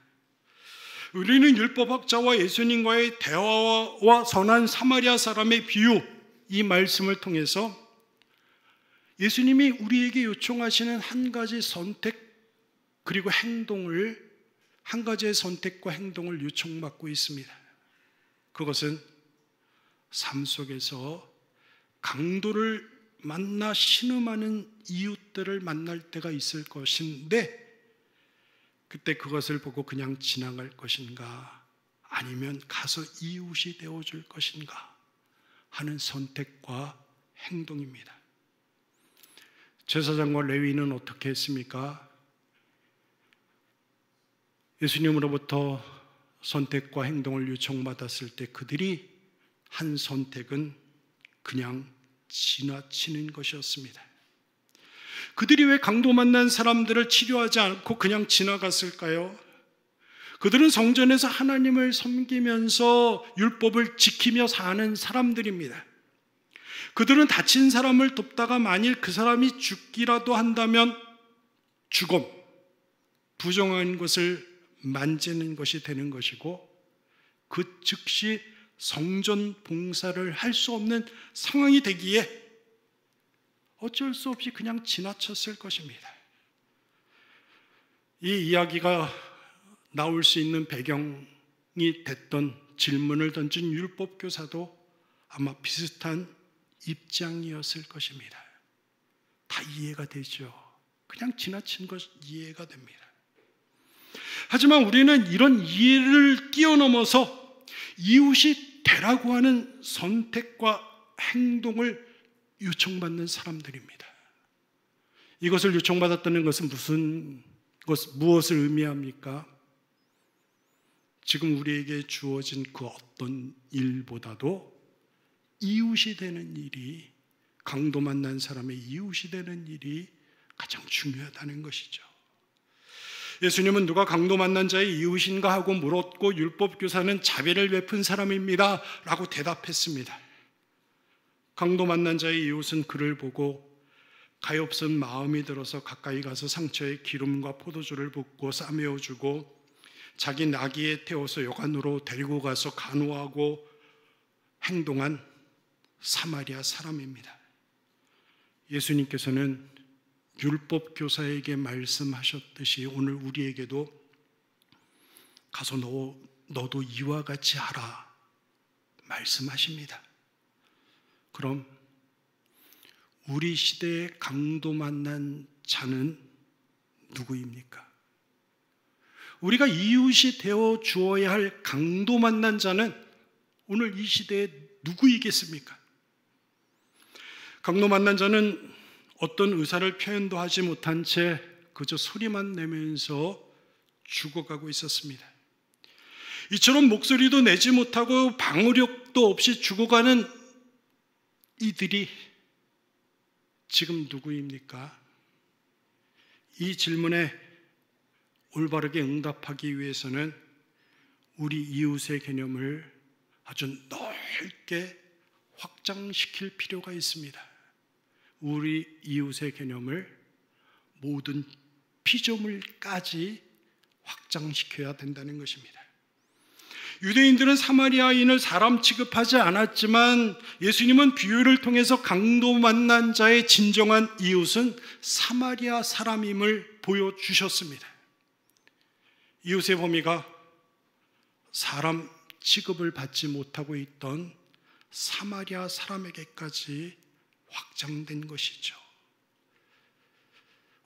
우리는 율법학자와 예수님과의 대화와 선한 사마리아 사람의 비유, 이 말씀을 통해서 예수님이 우리에게 요청하시는 한 가지 선택 그리고 행동을, 한 가지의 선택과 행동을 요청받고 있습니다. 그것은 삶 속에서 강도를 만나 신음하는 이웃들을 만날 때가 있을 것인데, 그때 그것을 보고 그냥 지나갈 것인가, 아니면 가서 이웃이 되어줄 것인가 하는 선택과 행동입니다. 제사장과 레위인은 어떻게 했습니까? 예수님으로부터 선택과 행동을 요청받았을 때 그들이 한 선택은 그냥 지나치는 것이었습니다. 그들이 왜 강도 만난 사람들을 치료하지 않고 그냥 지나갔을까요? 그들은 성전에서 하나님을 섬기면서 율법을 지키며 사는 사람들입니다. 그들은 다친 사람을 돕다가 만일 그 사람이 죽기라도 한다면 죽음, 부정한 것을 만지는 것이 되는 것이고, 그 즉시 성전 봉사를 할 수 없는 상황이 되기에 어쩔 수 없이 그냥 지나쳤을 것입니다. 이 이야기가 나올 수 있는 배경이 됐던 질문을 던진 율법교사도 아마 비슷한 입장이었을 것입니다. 다 이해가 되죠. 그냥 지나친 것 이해가 됩니다. 하지만 우리는 이런 이해를 뛰어넘어서 이웃이 되라고 하는 선택과 행동을 요청받는 사람들입니다. 이것을 요청받았다는 것은 무엇을 의미합니까? 지금 우리에게 주어진 그 어떤 일보다도 이웃이 되는 일이, 강도 만난 사람의 이웃이 되는 일이 가장 중요하다는 것이죠. 예수님은 누가 강도 만난 자의 이웃인가 하고 물었고, 율법교사는 자비를 베푼 사람입니다 라고 대답했습니다. 강도 만난 자의 이웃은 그를 보고 가엾은 마음이 들어서 가까이 가서 상처에 기름과 포도주를 붓고 싸매어주고 자기 나귀에 태워서 여관으로 데리고 가서 간호하고 행동한 사마리아 사람입니다. 예수님께서는 율법교사에게 말씀하셨듯이 오늘 우리에게도 가서 너도 이와 같이 하라 말씀하십니다. 그럼 우리 시대에 강도 만난 자는 누구입니까? 우리가 이웃이 되어 주어야 할 강도 만난 자는 오늘 이 시대에 누구이겠습니까? 강도 만난 자는 어떤 의사를 표현도 하지 못한 채 그저 소리만 내면서 죽어가고 있었습니다. 이처럼 목소리도 내지 못하고 방어력도 없이 죽어가는 이들이 지금 누구입니까? 이 질문에 올바르게 응답하기 위해서는 우리 이웃의 개념을 아주 넓게 확장시킬 필요가 있습니다. 우리 이웃의 개념을 모든 피조물까지 확장시켜야 된다는 것입니다. 유대인들은 사마리아인을 사람 취급하지 않았지만 예수님은 비유를 통해서 강도 만난 자의 진정한 이웃은 사마리아 사람임을 보여주셨습니다. 이웃의 범위가 사람 취급을 받지 못하고 있던 사마리아 사람에게까지 확장된 것이죠.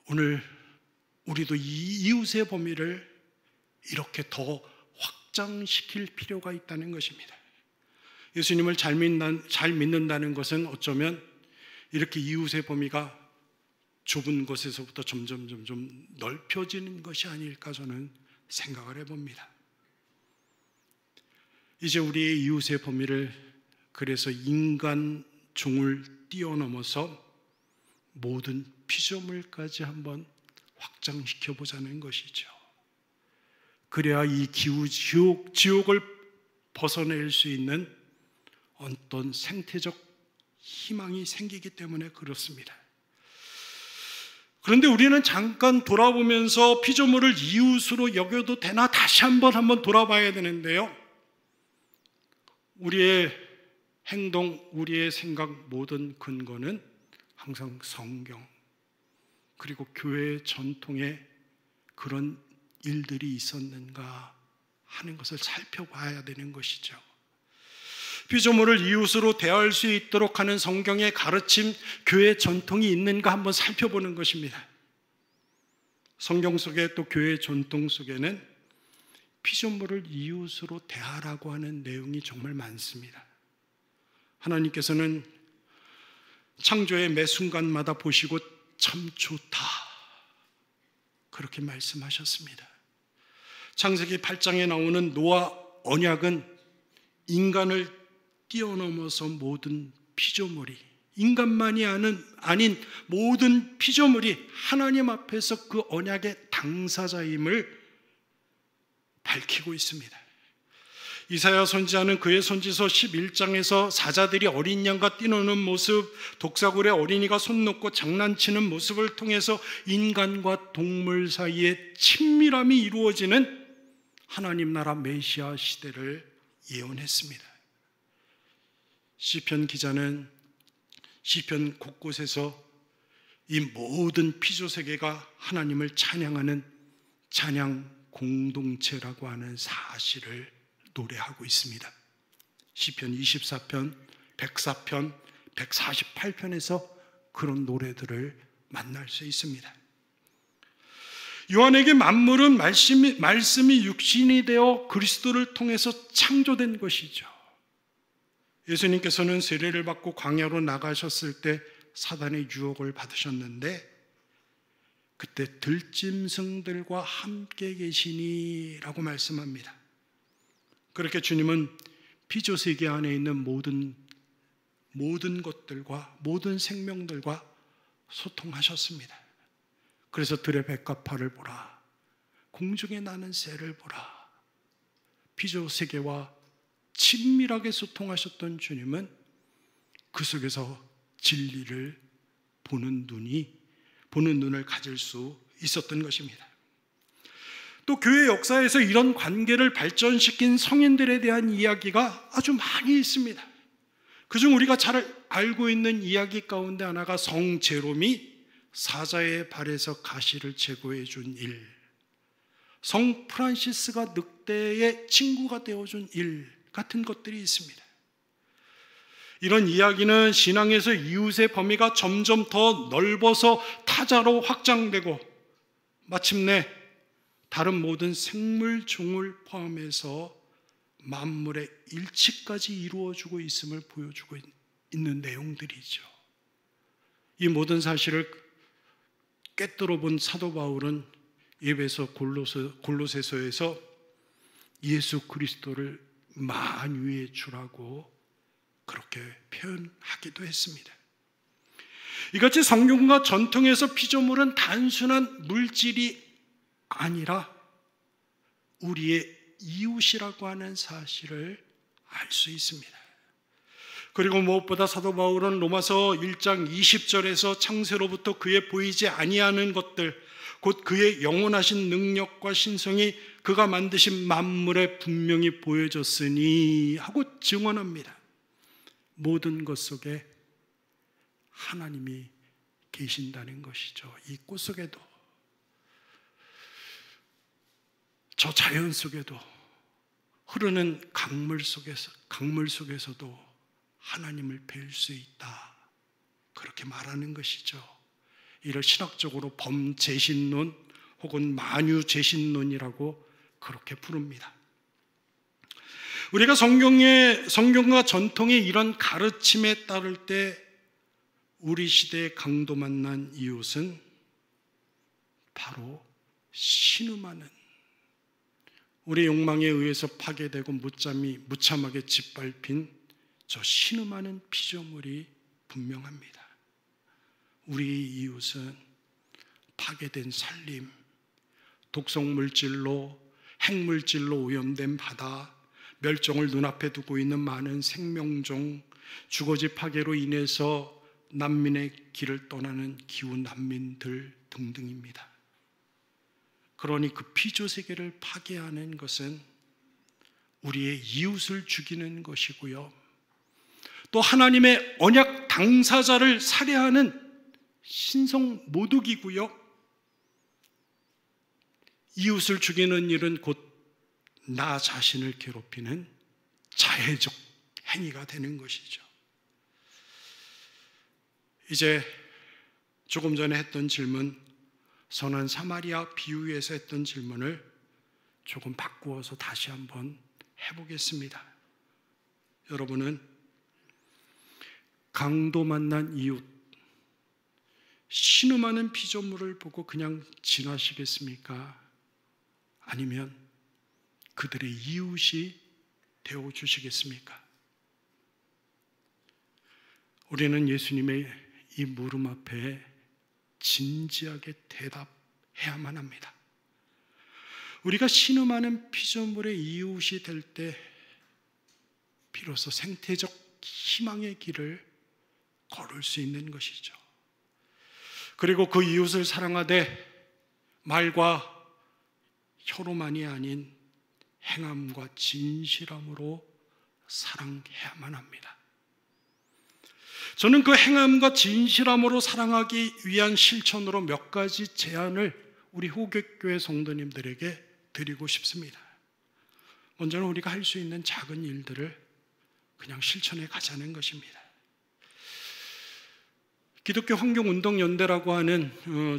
오늘 우리도 이 이웃의 범위를 이렇게 더 확장시킬 필요가 있다는 것입니다. 예수님을 잘 믿는다는 것은 어쩌면 이렇게 이웃의 범위가 좁은 곳에서부터 점점 넓혀지는 것이 아닐까 저는 생각을 해봅니다. 이제 우리의 이웃의 범위를 그래서 인간 종을 뛰어넘어서 모든 피조물까지 한번 확장시켜 보자는 것이죠. 그래야 이 지옥을 벗어낼 수 있는 어떤 생태적 희망이 생기기 때문에 그렇습니다. 그런데 우리는 잠깐 돌아보면서 피조물을 이웃으로 여겨도 되나 다시 한번 돌아봐야 되는데요. 우리의 행동, 우리의 생각 모든 근거는 항상 성경 그리고 교회의 전통에 그런 일들이 있었는가 하는 것을 살펴봐야 되는 것이죠. 피조물을 이웃으로 대할 수 있도록 하는 성경의 가르침, 교회 전통이 있는가 한번 살펴보는 것입니다. 성경 속에 또 교회 전통 속에는 피조물을 이웃으로 대하라고 하는 내용이 정말 많습니다. 하나님께서는 창조의 매 순간마다 보시고 참 좋다 그렇게 말씀하셨습니다. 창세기 8장에 나오는 노아 언약은 인간을 뛰어넘어서 모든 피조물이, 인간만이 아닌 모든 피조물이 하나님 앞에서 그 언약의 당사자임을 밝히고 있습니다. 이사야 선지자는 그의 선지서 11장에서 사자들이 어린 양과 뛰노는 모습, 독사굴의 어린이가 손 놓고 장난치는 모습을 통해서 인간과 동물 사이에 친밀함이 이루어지는 하나님 나라 메시아 시대를 예언했습니다. 시편 기자는 시편 곳곳에서 이 모든 피조 세계가 하나님을 찬양하는 찬양 공동체라고 하는 사실을 노래하고 있습니다. 시편 24편, 104편, 148편에서 그런 노래들을 만날 수 있습니다. 요한에게 만물은 말씀이 육신이 되어 그리스도를 통해서 창조된 것이죠. 예수님께서는 세례를 받고 광야로 나가셨을 때 사단의 유혹을 받으셨는데 그때 들짐승들과 함께 계시니 라고 말씀합니다. 그렇게 주님은 피조세계 안에 있는 모든 것들과 모든 생명들과 소통하셨습니다. 그래서 들의 백합화를 보라, 공중에 나는 새를 보라. 피조세계와 친밀하게 소통하셨던 주님은 그 속에서 진리를 보는 눈을 가질 수 있었던 것입니다. 또 교회 역사에서 이런 관계를 발전시킨 성인들에 대한 이야기가 아주 많이 있습니다. 그중 우리가 잘 알고 있는 이야기 가운데 하나가 성 제롬이 사자의 발에서 가시를 제거해 준 일, 성 프란시스가 늑대의 친구가 되어준 일 같은 것들이 있습니다. 이런 이야기는 신앙에서 이웃의 범위가 점점 더 넓어서 타자로 확장되고 마침내 다른 모든 생물 종을 포함해서 만물의 일치까지 이루어주고 있음을 보여주고 있는 내용들이죠. 이 모든 사실을 꿰뚫어 본 사도 바울은 에베소 골로새서에서 예수 그리스도를 만유의 주라고 그렇게 표현하기도 했습니다. 이같이 성경과 전통에서 피조물은 단순한 물질이 아니라 우리의 이웃이라고 하는 사실을 알 수 있습니다. 그리고 무엇보다 사도 바울은 로마서 1장 20절에서 창세로부터 그의 보이지 아니하는 것들, 곧 그의 영원하신 능력과 신성이 그가 만드신 만물에 분명히 보여졌으니 하고 증언합니다. 모든 것 속에 하나님이 계신다는 것이죠. 이 꽃 속에도, 저 자연 속에도, 흐르는 강물 속에서도 하나님을 뵐 수 있다. 그렇게 말하는 것이죠. 이를 신학적으로 범재신론 혹은 만유재신론이라고 그렇게 부릅니다. 우리가 성경과 전통의 이런 가르침에 따를 때 우리 시대의 강도 만난 이웃은 바로 신음하는, 우리 욕망에 의해서 파괴되고 무참하게 짓밟힌 저 신음하는 피조물이 분명합니다. 우리 이웃은 파괴된 산림, 독성물질로, 핵물질로 오염된 바다, 멸종을 눈앞에 두고 있는 많은 생명종, 주거지 파괴로 인해서 난민의 길을 떠나는 기후 난민들 등등입니다. 그러니 그 피조 세계를 파괴하는 것은 우리의 이웃을 죽이는 것이고요, 또 하나님의 언약 당사자를 살해하는 신성 모독이고요. 이웃을 죽이는 일은 곧 나 자신을 괴롭히는 자해적 행위가 되는 것이죠. 이제 조금 전에 했던 질문, 선한 사마리아 비유에서 했던 질문을 조금 바꾸어서 다시 한번 해보겠습니다. 여러분은 강도 만난 이웃, 신음하는 피조물을 보고 그냥 지나시겠습니까? 아니면 그들의 이웃이 되어주시겠습니까? 우리는 예수님의 이 물음 앞에 진지하게 대답해야만 합니다. 우리가 신음하는 피조물의 이웃이 될 때 비로소 생태적 희망의 길을 걸을 수 있는 것이죠. 그리고 그 이웃을 사랑하되 말과 혀로만이 아닌 행함과 진실함으로 사랑해야만 합니다. 저는 그 행함과 진실함으로 사랑하기 위한 실천으로 몇 가지 제안을 우리 호객교회 성도님들에게 드리고 싶습니다. 먼저는 우리가 할 수 있는 작은 일들을 그냥 실천해 가자는 것입니다. 기독교 환경운동연대라고 하는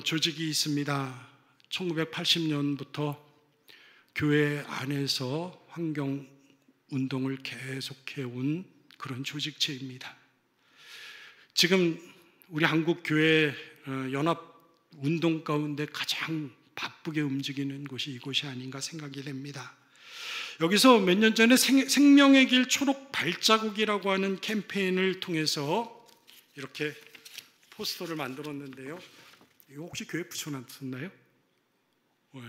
조직이 있습니다. 1980년부터 교회 안에서 환경운동을 계속해온 그런 조직체입니다. 지금 우리 한국교회 연합운동 가운데 가장 바쁘게 움직이는 곳이 이곳이 아닌가 생각이 됩니다. 여기서 몇 년 전에 생명의 길 초록 발자국이라고 하는 캠페인을 통해서 이렇게 포스터를 만들었는데요. 이거 혹시 교회 붙여놨었나요? 네.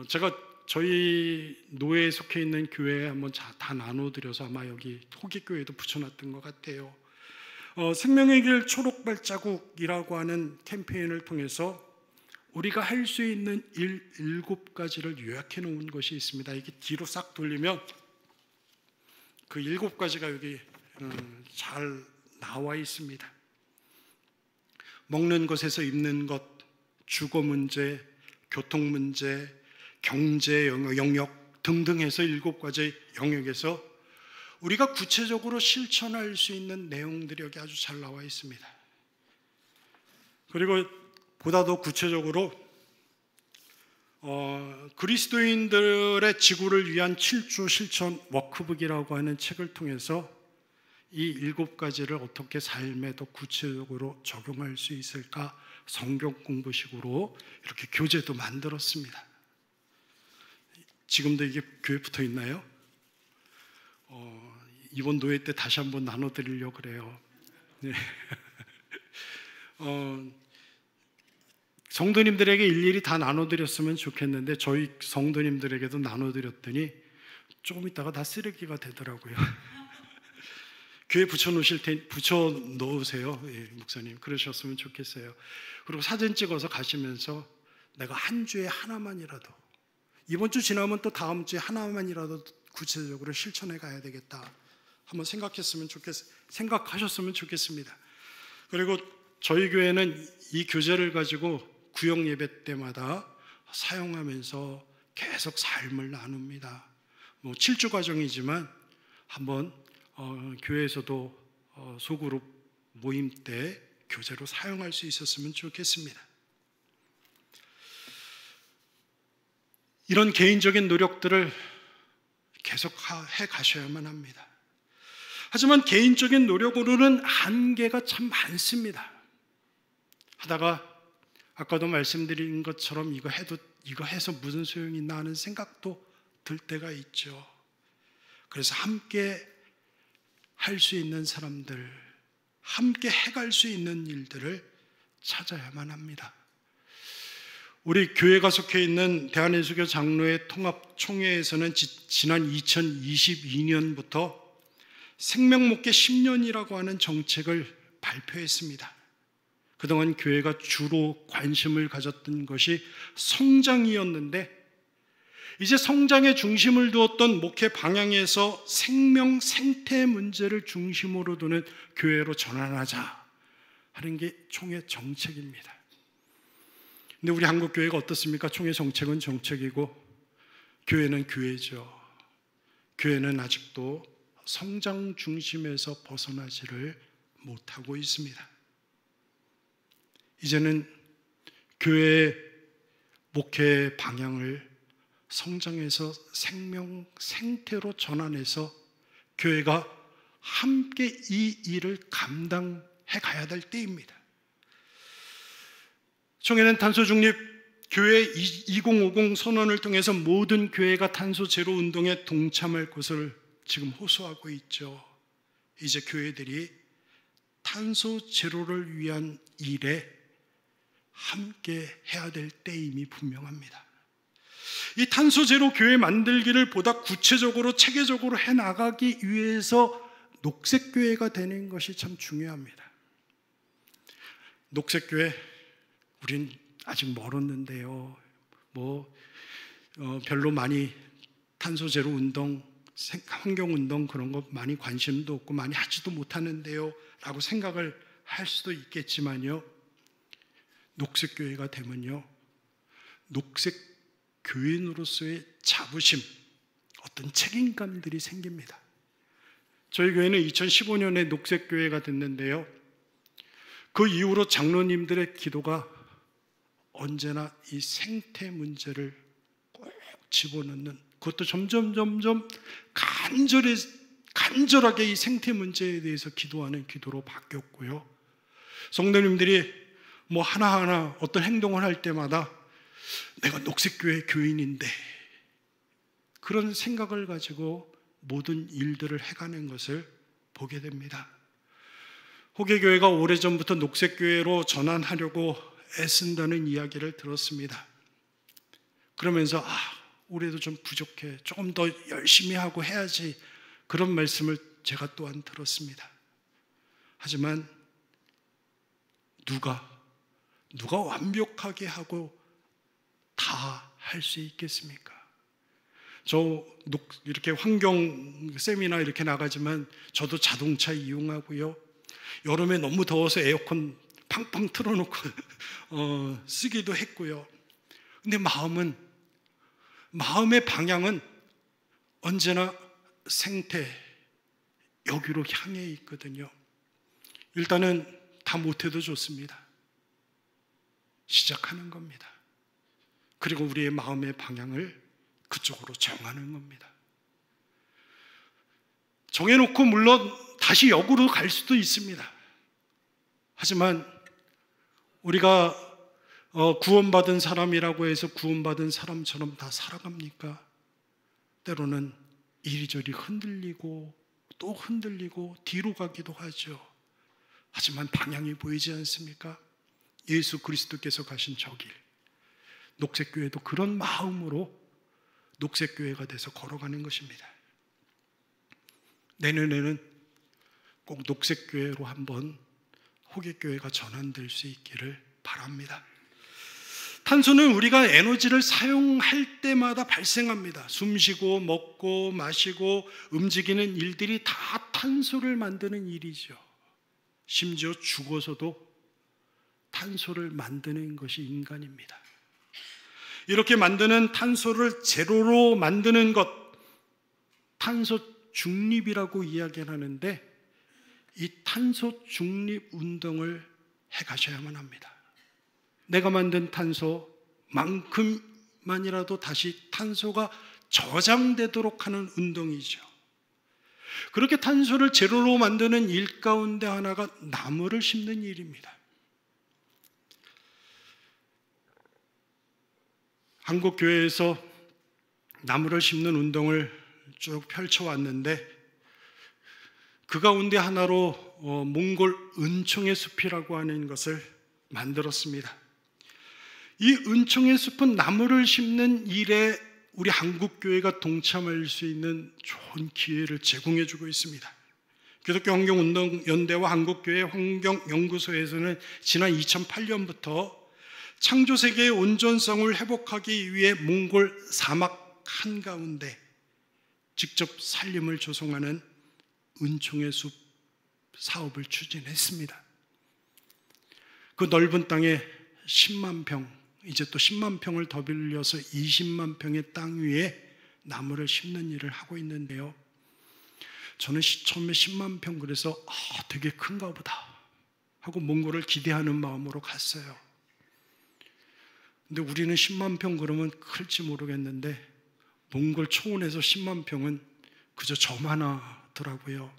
제가 저희 노회에 속해 있는 교회에 한번 다 나눠드려서 아마 여기 호기교회도 붙여놨던 것 같아요. 생명의 길 초록 발자국이라고 하는 캠페인을 통해서 우리가 할 수 있는 일 7가지를 요약해 놓은 것이 있습니다. 이게 뒤로 싹 돌리면 그 7가지가 여기 잘 나와 있습니다. 먹는 것에서 입는 것, 주거 문제, 교통 문제, 경제 영역 등등 해서 7가지 영역에서 우리가 구체적으로 실천할 수 있는 내용들이 여기 아주 잘 나와 있습니다. 그리고 보다 더 구체적으로 그리스도인들의 지구를 위한 7주 실천 워크북이라고 하는 책을 통해서 이 7가지를 어떻게 삶에 더 구체적으로 적용할 수 있을까 성경 공부식으로 이렇게 교재도 만들었습니다. 지금도 이게 교회 붙어 있나요? 이번 노회 때 다시 한번 나눠드리려고 그래요. 네. 성도님들에게 일일이 다 나눠드렸으면 좋겠는데 저희 성도님들에게도 나눠드렸더니 조금 있다가 다 쓰레기가 되더라고요. 교회 붙여 놓으세요. 예, 목사님 그러셨으면 좋겠어요. 그리고 사진 찍어서 가시면서 내가 한 주에 하나만이라도, 이번 주 지나면 또 다음 주에 하나만이라도 구체적으로 실천해 가야 되겠다 한번 생각하셨으면 좋겠습니다. 그리고 저희 교회는 이 교재를 가지고 구역 예배 때마다 사용하면서 계속 삶을 나눕니다. 7주 과정이지만 한번 교회에서도 소그룹 모임 때 교재로 사용할 수 있었으면 좋겠습니다. 이런 개인적인 노력들을 계속 해 가셔야만 합니다. 하지만 개인적인 노력으로는 한계가 참 많습니다. 하다가 아까도 말씀드린 것처럼 이거 해서 무슨 소용이 있나 하는 생각도 들 때가 있죠. 그래서 함께 할 수 있는 사람들, 함께 해갈 수 있는 일들을 찾아야만 합니다. 우리 교회가 속해 있는 대한예수교 장로회 통합총회에서는 지난 2022년부터 생명목회 10년이라고 하는 정책을 발표했습니다. 그동안 교회가 주로 관심을 가졌던 것이 성장이었는데 이제 성장에 중심을 두었던 목회 방향에서 생명, 생태 문제를 중심으로 두는 교회로 전환하자 하는 게 총회 정책입니다. 근데 우리 한국교회가 어떻습니까? 총회 정책은 정책이고 교회는 교회죠. 교회는 아직도 성장 중심에서 벗어나지를 못하고 있습니다. 이제는 교회의 목회 방향을 성장에서 생명, 생태로 전환해서 교회가 함께 이 일을 감당해 가야 될 때입니다. 총회는 탄소 중립 교회 2050 선언을 통해서 모든 교회가 탄소 제로 운동에 동참할 것을 지금 호소하고 있죠. 이제 교회들이 탄소 제로를 위한 일에 함께 해야 될 때임이 분명합니다. 이 탄소 제로 교회 만들기를 보다 구체적으로 체계적으로 해나가기 위해서 녹색교회가 되는 것이 참 중요합니다. 녹색교회, 우린 아직 멀었는데요. 별로 많이 탄소 제로 운동, 환경 운동 그런 거 많이 관심도 없고 많이 하지도 못하는데요 라고 생각을 할 수도 있겠지만요, 녹색교회가 되면요, 녹색교인으로서의 자부심, 어떤 책임감들이 생깁니다. 저희 교회는 2015년에 녹색교회가 됐는데요, 그 이후로 장로님들의 기도가 언제나 이 생태 문제를 꼭 집어넣는, 그것도 점점 간절하게 이 생태 문제에 대해서 기도하는 기도로 바뀌었고요. 성도님들이 하나하나 어떤 행동을 할 때마다 내가 녹색교회 교인인데, 그런 생각을 가지고 모든 일들을 해가는 것을 보게 됩니다. 호계교회가 오래전부터 녹색교회로 전환하려고 애쓴다는 이야기를 들었습니다. 그러면서 우리도 좀 부족해, 조금 더 열심히 하고 해야지, 그런 말씀을 제가 또한 들었습니다. 하지만 누가 완벽하게 하고 다 할 수 있겠습니까? 저 이렇게 환경 세미나 이렇게 나가지만 저도 자동차 이용하고요, 여름에 너무 더워서 에어컨 팡팡 틀어놓고 쓰기도 했고요. 근데 마음의 방향은 언제나 생태, 여기로 향해 있거든요. 일단은 다 못해도 좋습니다. 시작하는 겁니다. 그리고 우리의 마음의 방향을 그쪽으로 정하는 겁니다. 정해놓고 물론 다시 역으로 갈 수도 있습니다. 하지만 우리가 구원받은 사람이라고 해서 구원받은 사람처럼 다 살아갑니까? 때로는 이리저리 흔들리고 또 흔들리고 뒤로 가기도 하죠. 하지만 방향이 보이지 않습니까? 예수 그리스도께서 가신 저 길, 녹색교회도 그런 마음으로 녹색교회가 돼서 걸어가는 것입니다. 내년에는 꼭 녹색교회로 한번 호계교회가 전환될 수 있기를 바랍니다. 탄소는 우리가 에너지를 사용할 때마다 발생합니다. 숨쉬고 먹고 마시고 움직이는 일들이 다 탄소를 만드는 일이죠. 심지어 죽어서도 탄소를 만드는 것이 인간입니다. 이렇게 만드는 탄소를 제로로 만드는 것, 탄소 중립이라고 이야기를 하는데, 이 탄소 중립 운동을 해가셔야만 합니다. 내가 만든 탄소만큼만이라도 다시 탄소가 저장되도록 하는 운동이죠. 그렇게 탄소를 제로로 만드는 일 가운데 하나가 나무를 심는 일입니다. 한국 교회에서 나무를 심는 운동을 쭉 펼쳐왔는데, 그 가운데 하나로 몽골 은총의 숲이라고 하는 것을 만들었습니다. 이 은총의 숲은 나무를 심는 일에 우리 한국교회가 동참할 수 있는 좋은 기회를 제공해주고 있습니다. 기독교 환경운동연대와 한국교회 환경연구소에서는 지난 2008년부터 창조세계의 온전성을 회복하기 위해 몽골 사막 한가운데 직접 살림을 조성하는 은총의 숲 사업을 추진했습니다. 그 넓은 땅에 10만 평, 이제 또 10만 평을 더 빌려서 20만 평의 땅 위에 나무를 심는 일을 하고 있는데요. 저는 처음에 10만 평 그래서 되게 큰가 보다 하고 몽골을 기대하는 마음으로 갔어요. 근데 우리는 10만 평 그러면 클지 모르겠는데 몽골 초원에서 10만 평은 그저 점 하나더라고요.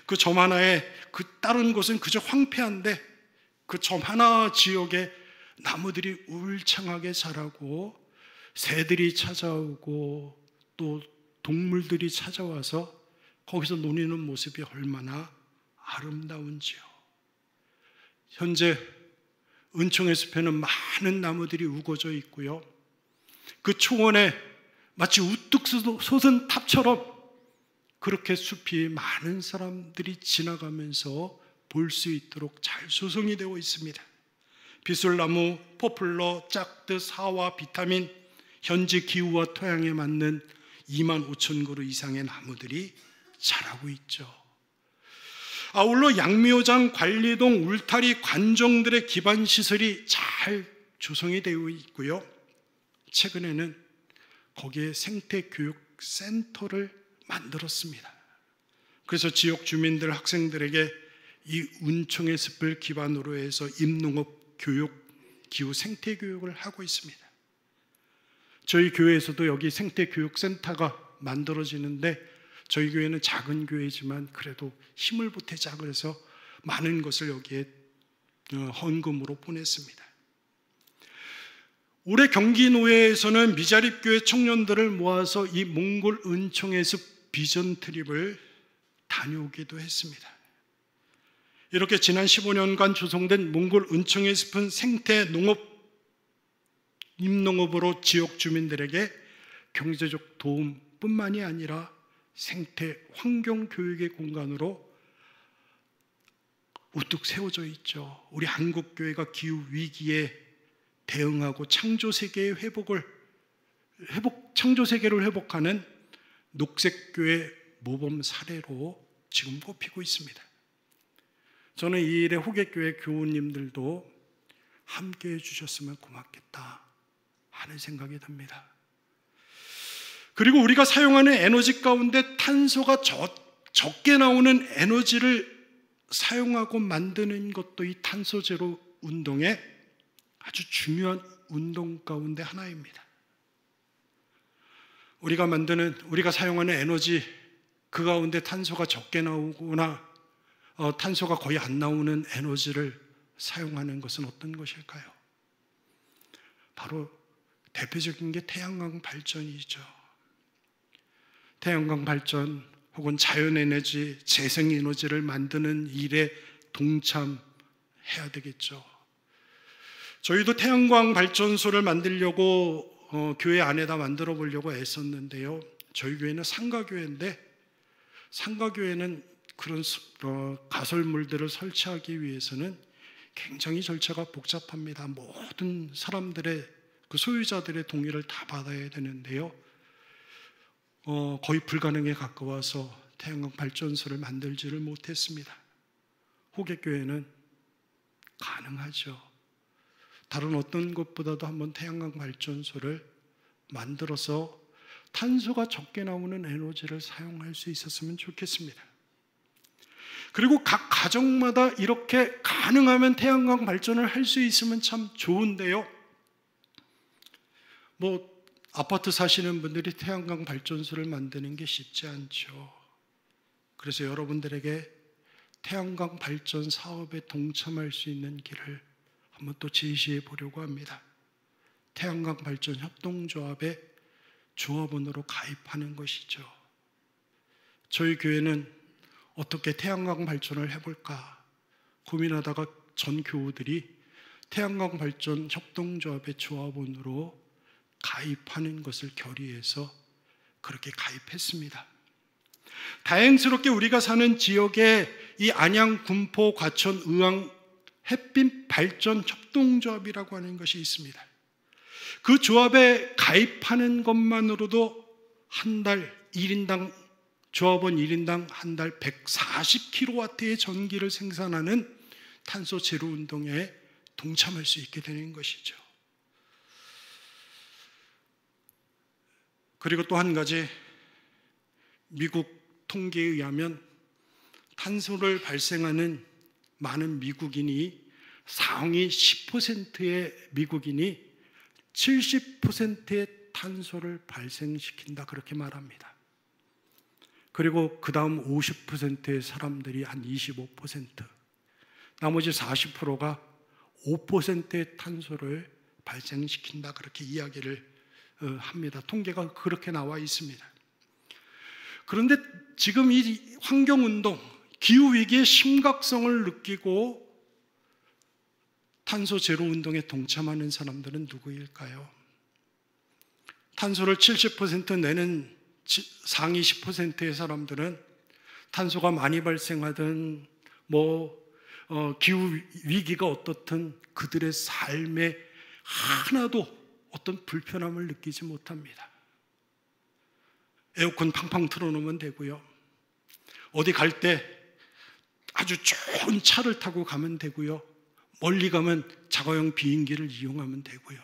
그 점 하나에 그 다른 곳은 그저 황폐한데 그 점 하나 지역에 나무들이 울창하게 자라고 새들이 찾아오고 또 동물들이 찾아와서 거기서 노니는 모습이 얼마나 아름다운지요. 현재 은총의 숲에는 많은 나무들이 우거져 있고요. 그 초원에 마치 우뚝 솟은 탑처럼 그렇게 숲이 많은 사람들이 지나가면서 볼 수 있도록 잘 조성이 되어 있습니다. 비술나무, 포플러, 짝드, 사와, 비타민, 현지 기후와 토양에 맞는 25,000그루 이상의 나무들이 자라고 있죠. 아울러 양묘장, 관리동, 울타리, 관정들의 기반 시설이 잘 조성이 되어 있고요. 최근에는 거기에 생태교육센터를 만들었습니다. 그래서 지역 주민들, 학생들에게 이 은총의 숲을 기반으로 해서 임농업 교육, 기후 생태교육을 하고 있습니다. 저희 교회에서도 여기 생태교육센터가 만들어지는데 저희 교회는 작은 교회지만 그래도 힘을 보태자 그래서 많은 것을 여기에 헌금으로 보냈습니다. 올해 경기노회에서는 미자립교회 청년들을 모아서 이 몽골 은총의 숲 비전 트립을 다녀오기도 했습니다. 이렇게 지난 15년간 조성된 몽골 은총의 숲은 생태 농업, 임농업으로 지역 주민들에게 경제적 도움뿐만이 아니라 생태 환경 교육의 공간으로 우뚝 세워져 있죠. 우리 한국 교회가 기후 위기에 대응하고 창조 세계의 창조 세계를 회복하는 녹색 교회 모범 사례로 지금 꼽히고 있습니다. 저는 이 일에 호객교회 교우님들도 함께 해주셨으면 고맙겠다 하는 생각이 듭니다. 그리고 우리가 사용하는 에너지 가운데 탄소가 적게 나오는 에너지를 사용하고 만드는 것도 이 탄소 제로 운동의 아주 중요한 운동 가운데 하나입니다. 우리가 사용하는 에너지 그 가운데 탄소가 적게 나오거나 탄소가 거의 안 나오는 에너지를 사용하는 것은 어떤 것일까요? 바로 대표적인 게 태양광 발전이죠. 태양광 발전 혹은 자연에너지, 재생에너지를 만드는 일에 동참해야 되겠죠. 저희도 태양광 발전소를 만들려고 교회 안에다 만들어 보려고 애썼는데요. 저희 교회는 상가교회인데 상가교회는 그런 가설물들을 설치하기 위해서는 굉장히 절차가 복잡합니다. 모든 사람들의 그 소유자들의 동의를 다 받아야 되는데요. 거의 불가능에 가까워서 태양광 발전소를 만들지를 못했습니다. 호객교회는 가능하죠. 다른 어떤 것보다도 한번 태양광 발전소를 만들어서 탄소가 적게 나오는 에너지를 사용할 수 있었으면 좋겠습니다. 그리고 각 가정마다 이렇게 가능하면 태양광 발전을 할 수 있으면 참 좋은데요. 아파트 사시는 분들이 태양광 발전소를 만드는 게 쉽지 않죠. 그래서 여러분들에게 태양광 발전 사업에 동참할 수 있는 길을 한번 또 제시해 보려고 합니다. 태양광 발전 협동조합에 조합원으로 가입하는 것이죠. 저희 교회는 어떻게 태양광 발전을 해볼까 고민하다가 전 교우들이 태양광 발전 협동조합의 조합원으로 가입하는 것을 결의해서 그렇게 가입했습니다. 다행스럽게 우리가 사는 지역에 이 안양, 군포, 과천, 의왕 햇빛 발전 협동조합이라고 하는 것이 있습니다. 그 조합에 가입하는 것만으로도 한 달 1인당 조합원 1인당 한 달 140kW의 전기를 생산하는 탄소 제로 운동에 동참할 수 있게 되는 것이죠. 그리고 또 한 가지, 미국 통계에 의하면 탄소를 발생하는 많은 미국인이, 상위 10%의 미국인이 70%의 탄소를 발생시킨다, 그렇게 말합니다. 그리고 그 다음 50%의 사람들이 한 25%, 나머지 40%가 5%의 탄소를 발생시킨다, 그렇게 이야기를 합니다. 통계가 그렇게 나와 있습니다. 그런데 지금 이 환경운동, 기후위기의 심각성을 느끼고 탄소 제로 운동에 동참하는 사람들은 누구일까요? 탄소를 70% 내는 상위 10%의 사람들은 탄소가 많이 발생하든 기후 위기가 어떻든 그들의 삶에 하나도 어떤 불편함을 느끼지 못합니다. 에어컨 팡팡 틀어놓으면 되고요. 어디 갈 때 아주 좋은 차를 타고 가면 되고요. 멀리 가면 자가용 비행기를 이용하면 되고요.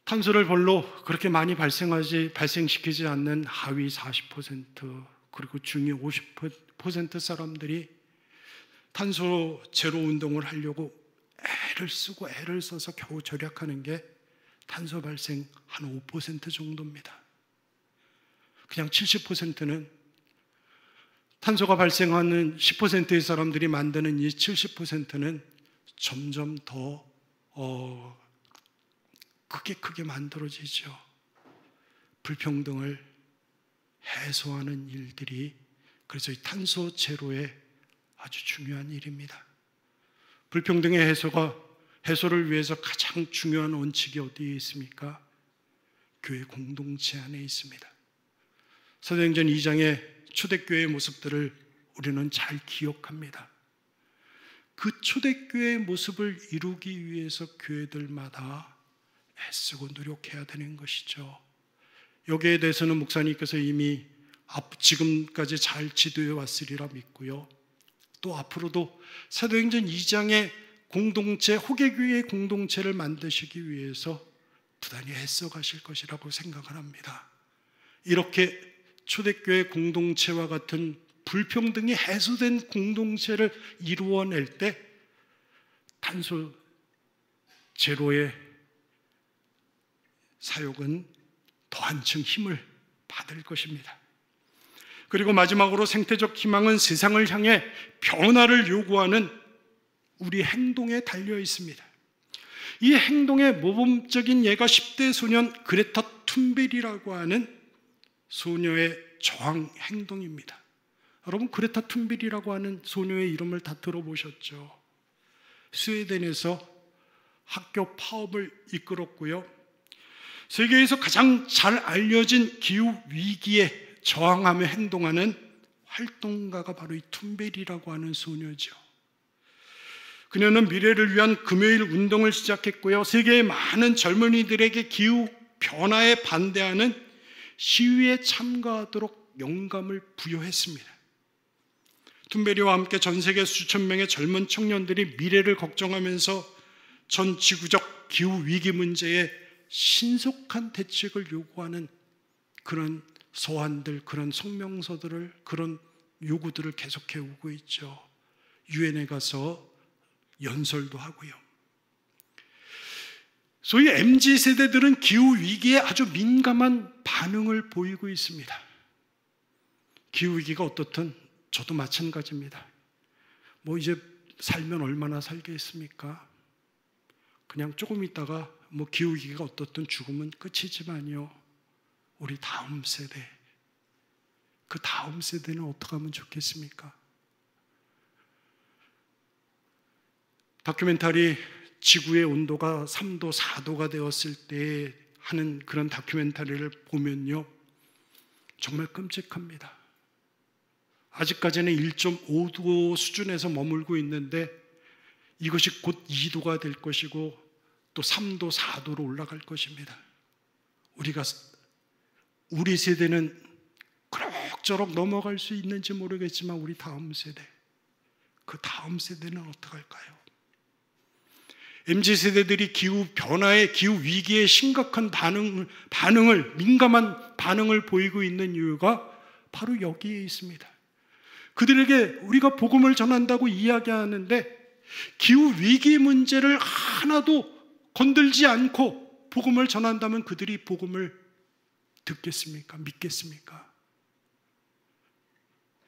탄소를 별로 그렇게 많이 발생시키지 않는 하위 40%, 그리고 중위 50% 사람들이 탄소 제로 운동을 하려고 애를 써서 겨우 절약하는 게 탄소 발생 한 5% 정도입니다. 그냥 70%는 탄소가 발생하는 10%의 사람들이 만드는 이 70%는 점점 더 크게 만들어지죠. 불평등을 해소하는 일들이, 그래서 이 탄소 제로에 아주 중요한 일입니다. 불평등의 해소를 위해서 가장 중요한 원칙이 어디에 있습니까? 교회 공동체 안에 있습니다. 사도행전 2장의 초대교회의 모습들을 우리는 잘 기억합니다. 그 초대교회의 모습을 이루기 위해서 교회들마다 애쓰고 노력해야 되는 것이죠. 여기에 대해서는 목사님께서 이미 지금까지 잘 지도해 왔으리라 믿고요. 또 앞으로도 사도행전 2장의 공동체, 호계교회의 공동체를 만드시기 위해서 부단히 애써 가실 것이라고 생각을 합니다. 이렇게 초대교회 공동체와 같은 불평등이 해소된 공동체를 이루어낼 때 탄소 제로의 사역은 더 한층 힘을 받을 것입니다. 그리고 마지막으로 생태적 희망은 세상을 향해 변화를 요구하는 우리 행동에 달려 있습니다. 이 행동의 모범적인 예가 10대 소년 그레타 툰베리라고 하는 소녀의 저항 행동입니다. 여러분, 그레타 툰베리라고 하는 소녀의 이름을 다 들어보셨죠? 스웨덴에서 학교 파업을 이끌었고요. 세계에서 가장 잘 알려진 기후 위기에 저항하며 행동하는 활동가가 바로 이 툰베리라고 하는 소녀죠. 그녀는 미래를 위한 금요일 운동을 시작했고요. 세계의 많은 젊은이들에게 기후 변화에 반대하는 시위에 참가하도록 영감을 부여했습니다. 툰베리와 함께 전 세계 수천 명의 젊은 청년들이 미래를 걱정하면서 전 지구적 기후 위기 문제에 신속한 대책을 요구하는 그런 서한들, 그런 성명서들을, 그런 요구들을 계속해 오고 있죠. 유엔에 가서 연설도 하고요. 소위 MZ세대들은 기후위기에 아주 민감한 반응을 보이고 있습니다. 기후위기가 어떻든 저도 마찬가지입니다. 이제 살면 얼마나 살겠습니까? 그냥 조금 있다가 기후위기가 어떻든 죽으면 끝이지만요. 우리 다음 세대, 그 다음 세대는 어떻게 하면 좋겠습니까? 다큐멘터리 지구의 온도가 3도, 4도가 되었을 때 하는 그런 다큐멘터리를 보면요, 정말 끔찍합니다. 아직까지는 1.5도 수준에서 머물고 있는데 이것이 곧 2도가 될 것이고 또 3도, 4도로 올라갈 것입니다. 우리 세대는 그렇게 적절하게 넘어갈 수 있는지 모르겠지만 우리 다음 세대, 그 다음 세대는 어떡할까요? MZ세대들이 기후 변화에, 기후 위기에 심각한 민감한 반응을 보이고 있는 이유가 바로 여기에 있습니다. 그들에게 우리가 복음을 전한다고 이야기하는데 기후 위기 문제를 하나도 건들지 않고 복음을 전한다면 그들이 복음을 듣겠습니까? 믿겠습니까?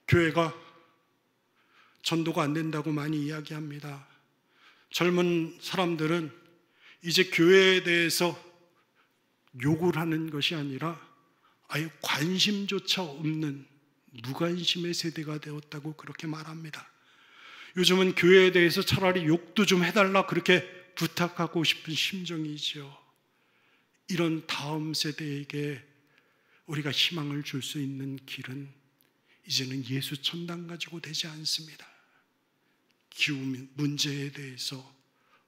교회가 전도가 안 된다고 많이 이야기합니다. 젊은 사람들은 이제 교회에 대해서 욕을 하는 것이 아니라 아예 관심조차 없는 무관심의 세대가 되었다고 그렇게 말합니다. 요즘은 교회에 대해서 차라리 욕도 좀 해달라 그렇게 부탁하고 싶은 심정이죠. 이런 다음 세대에게 우리가 희망을 줄 수 있는 길은 이제는 예수 천당 가지고 되지 않습니다. 기후 문제에 대해서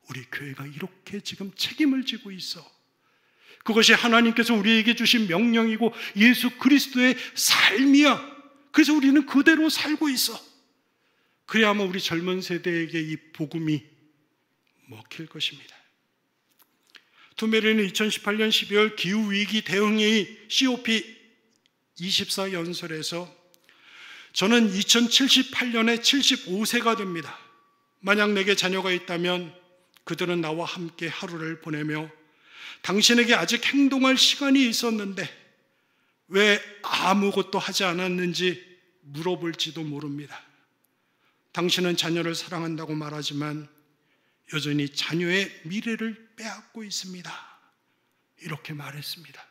우리 교회가 이렇게 지금 책임을 지고 있어. 그것이 하나님께서 우리에게 주신 명령이고 예수 그리스도의 삶이야. 그래서 우리는 그대로 살고 있어. 그래야만 우리 젊은 세대에게 이 복음이 먹힐 것입니다. 투메리는 2018년 12월 기후위기 대응회의 COP24 연설에서 저는 2078년에 75세가 됩니다. 만약 내게 자녀가 있다면 그들은 나와 함께 하루를 보내며 당신에게 아직 행동할 시간이 있었는데 왜 아무것도 하지 않았는지 물어볼지도 모릅니다. 당신은 자녀를 사랑한다고 말하지만 여전히 자녀의 미래를 빼앗고 있습니다. 이렇게 말했습니다.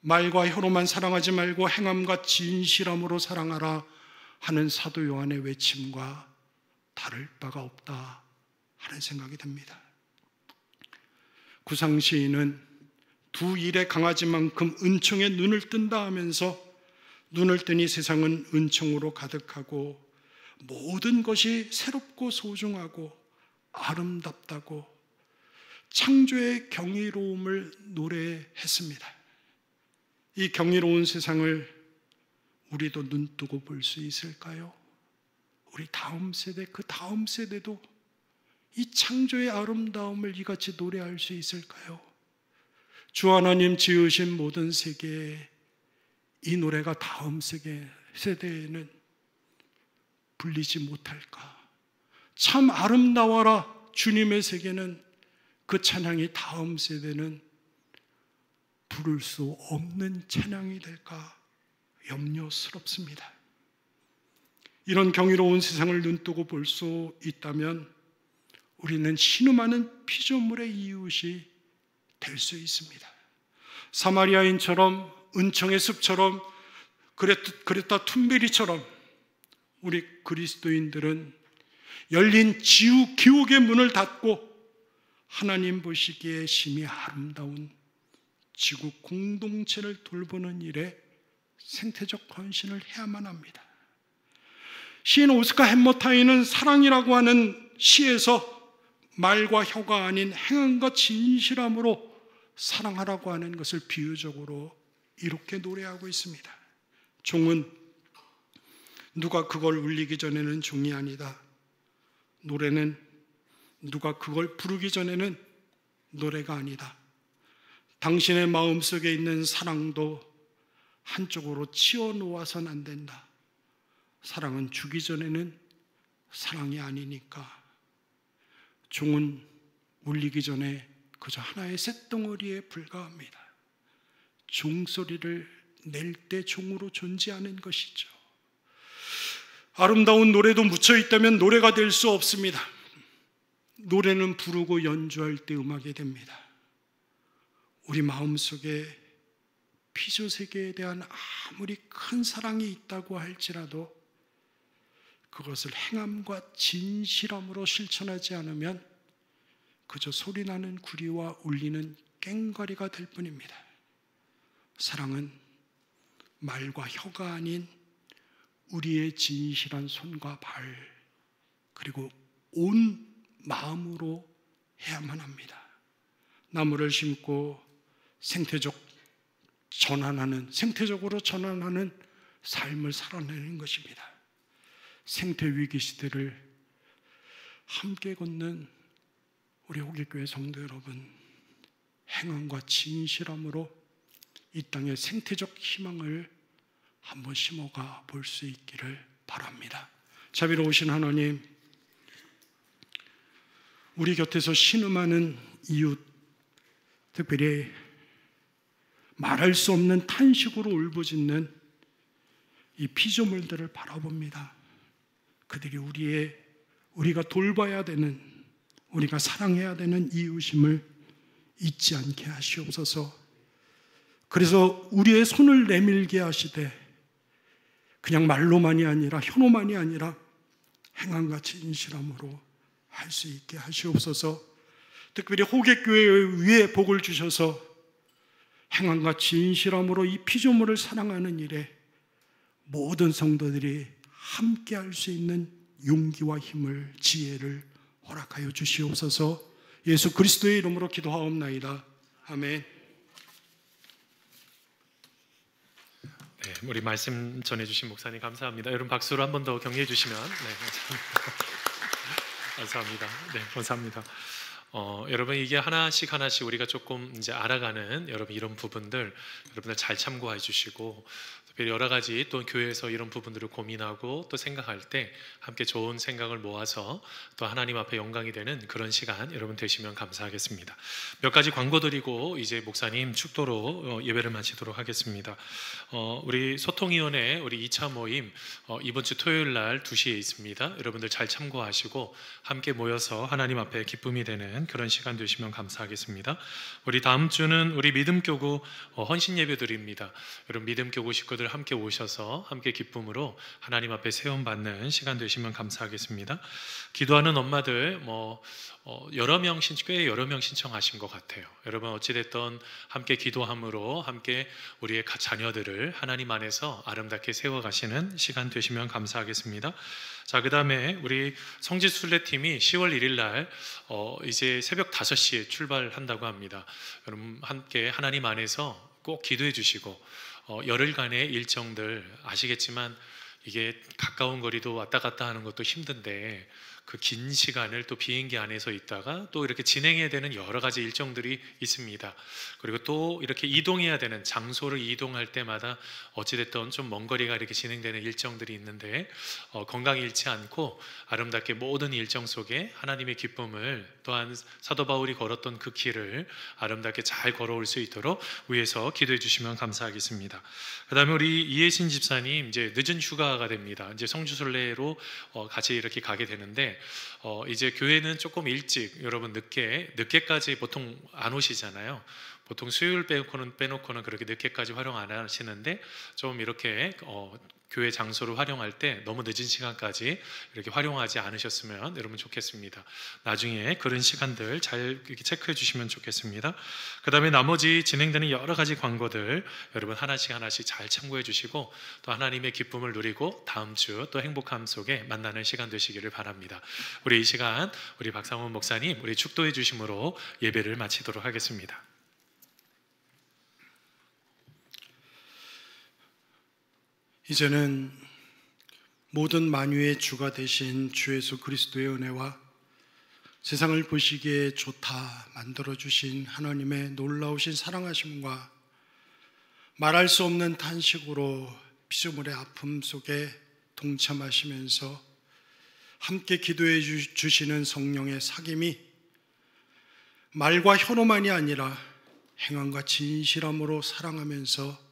말과 혀로만 사랑하지 말고 행함과 진실함으로 사랑하라 하는 사도 요한의 외침과 다를 바가 없다 하는 생각이 듭니다. 구상 시인은 두 일에 강아지만큼 은총에 눈을 뜬다 하면서 눈을 뜨니 세상은 은총으로 가득하고 모든 것이 새롭고 소중하고 아름답다고 창조의 경이로움을 노래했습니다. 이 경이로운 세상을 우리도 눈뜨고 볼 수 있을까요? 우리 다음 세대, 그 다음 세대도 이 창조의 아름다움을 이같이 노래할 수 있을까요? 주 하나님 지으신 모든 세계에 이 노래가 다음 세대에는 불리지 못할까? 참 아름다워라 주님의 세계는 그 찬양이 다음 세대는 부를 수 없는 찬양이 될까 염려스럽습니다. 이런 경이로운 세상을 눈뜨고 볼 수 있다면 우리는 신음하는 피조물의 이웃이 될 수 있습니다. 사마리아인처럼 은총의 숲처럼 그레타 툰베리처럼 우리 그리스도인들은 열린 지옥의 문을 닫고 하나님 보시기에 심히 아름다운 지구 공동체를 돌보는 일에 생태적 헌신을 해야만 합니다. 시인 오스카 햄머타인은 사랑이라고 하는 시에서 말과 혀가 아닌 행함과 진실함으로 사랑하라고 하는 것을 비유적으로 이렇게 노래하고 있습니다. 종은 누가 그걸 울리기 전에는 종이 아니다. 노래는 누가 그걸 부르기 전에는 노래가 아니다. 당신의 마음속에 있는 사랑도 한쪽으로 치워 놓아서는 안 된다. 사랑은 주기 전에는 사랑이 아니니까. 종은 울리기 전에 그저 하나의 쇳덩어리에 불과합니다. 종소리를 낼 때 종으로 존재하는 것이죠. 아름다운 노래도 묻혀 있다면 노래가 될 수 없습니다. 노래는 부르고 연주할 때 음악이 됩니다. 우리 마음속에 피조세계에 대한 아무리 큰 사랑이 있다고 할지라도 그것을 행함과 진실함으로 실천하지 않으면 그저 소리나는 구리와 울리는 꽹과리가 될 뿐입니다. 사랑은 말과 혀가 아닌 우리의 진실한 손과 발 그리고 온 마음으로 해야만 합니다. 나무를 심고 생태적으로 전환하는 삶을 살아내는 것입니다. 생태 위기 시대를 함께 걷는 우리 호계교회 성도 여러분, 행함과 진실함으로 이 땅에 생태적 희망을 한번 심어가 볼 수 있기를 바랍니다. 자비로우신 하나님, 우리 곁에서 신음하는 이웃, 특별히 말할 수 없는 탄식으로 울부짖는 이 피조물들을 바라봅니다. 그들이 우리가 돌봐야 되는, 우리가 사랑해야 되는 이웃임을 잊지 않게 하시옵소서. 그래서 우리의 손을 내밀게 하시되 그냥 말로만이 아니라 현호만이 아니라 행함과 진실함으로 할 수 있게 하시옵소서. 특별히 호객교회 위에 복을 주셔서 행함과 진실함으로 이 피조물을 사랑하는 일에 모든 성도들이 함께 할 수 있는 용기와 힘을, 지혜를 허락하여 주시옵소서. 예수 그리스도의 이름으로 기도하옵나이다. 아멘. 네, 우리 말씀 전해주신 목사님 감사합니다. 여러분 박수로 한 번 더 격려해 주시면. 네, 감사합니다. 네, 감사합니다. 여러분 이게 하나씩 우리가 조금 이제 알아가는 여러분 이런 부분들 여러분들 잘 참고해 주시고, 특별히 여러 가지 또 교회에서 이런 부분들을 고민하고 또 생각할 때 함께 좋은 생각을 모아서 또 하나님 앞에 영광이 되는 그런 시간 여러분 되시면 감사하겠습니다. 몇 가지 광고 드리고 이제 목사님 축도로 예배를 마치도록 하겠습니다. 우리 소통위원회 우리 2차 모임 이번 주 토요일 날 2시에 있습니다. 여러분들 잘 참고하시고 함께 모여서 하나님 앞에 기쁨이 되는 그런 시간 되시면 감사하겠습니다. 우리 다음 주는 우리 믿음교구 헌신 예배 드립니다. 여러분 믿음교구 식구들 함께 오셔서 함께 기쁨으로 하나님 앞에 세움받는 시간 되시면 감사하겠습니다. 기도하는 엄마들 꽤 여러 명 신청하신 것 같아요. 여러분 어찌됐든 함께 기도함으로 함께 우리의 자녀들을 하나님 안에서 아름답게 세워가시는 시간 되시면 감사하겠습니다. 자, 그 다음에 우리 성지순례팀이 10월 1일 날 이제 새벽 5시에 출발한다고 합니다. 여러분 함께 하나님 안에서 꼭 기도해 주시고 열흘간의 일정들 아시겠지만 이게 가까운 거리도 왔다 갔다 하는 것도 힘든데 그 긴 시간을 또 비행기 안에서 있다가 또 이렇게 진행해야 되는 여러 가지 일정들이 있습니다. 그리고 또 이렇게 이동해야 되는 장소를 이동할 때마다 어찌됐든 좀 먼 거리가 이렇게 진행되는 일정들이 있는데 건강 잃지 않고 아름답게 모든 일정 속에 하나님의 기쁨을, 또한 사도 바울이 걸었던 그 길을 아름답게 잘 걸어올 수 있도록 위에서 기도해 주시면 감사하겠습니다. 그 다음에 우리 이혜신 집사님 이제 늦은 휴가가 됩니다. 이제 성주순례로 같이 이렇게 가게 되는데 이제 교회는 조금 일찍, 여러분 늦게까지 보통 안 오시잖아요. 보통 수요일 빼놓고는 그렇게 늦게까지 활용 안 하시는데 좀 이렇게 교회 장소를 활용할 때 너무 늦은 시간까지 이렇게 활용하지 않으셨으면 여러분 좋겠습니다. 나중에 그런 시간들 잘 이렇게 체크해 주시면 좋겠습니다. 그 다음에 나머지 진행되는 여러 가지 광고들 여러분 하나씩 잘 참고해 주시고 또 하나님의 기쁨을 누리고 다음 주 또 행복함 속에 만나는 시간 되시기를 바랍니다. 우리 이 시간 우리 박상훈 목사님 우리 축도해 주심으로 예배를 마치도록 하겠습니다. 이제는 모든 만유의 주가 되신 주 예수 그리스도의 은혜와 세상을 보시기에 좋다 만들어주신 하나님의 놀라우신 사랑하심과 말할 수 없는 탄식으로 피조물의 아픔 속에 동참하시면서 함께 기도해 주시는 성령의 사귐이 말과 혀로만이 아니라 행함과 진실함으로 사랑하면서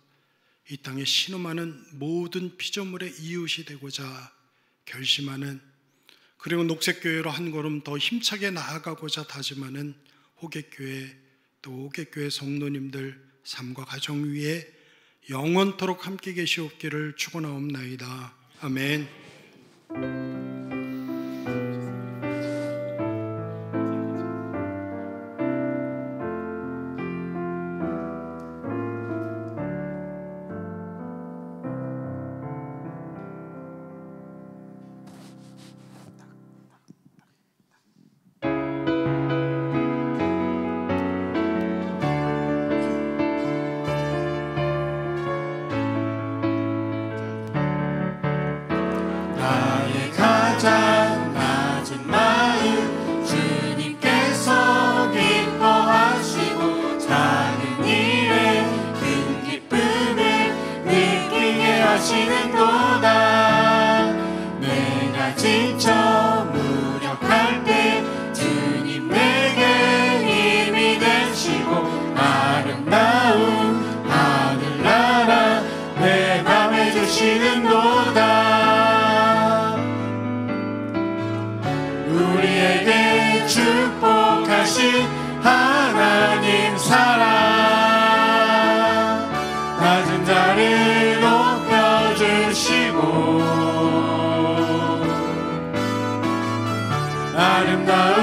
이 땅에 신음하는 모든 피조물의 이웃이 되고자 결심하는, 그리고 녹색교회로 한 걸음 더 힘차게 나아가고자 다짐하는 호객교회, 또 호객교회 성도님들 삶과 가정 위에 영원토록 함께 계시옵기를 축원하옵나이다. 아멘. 아름다운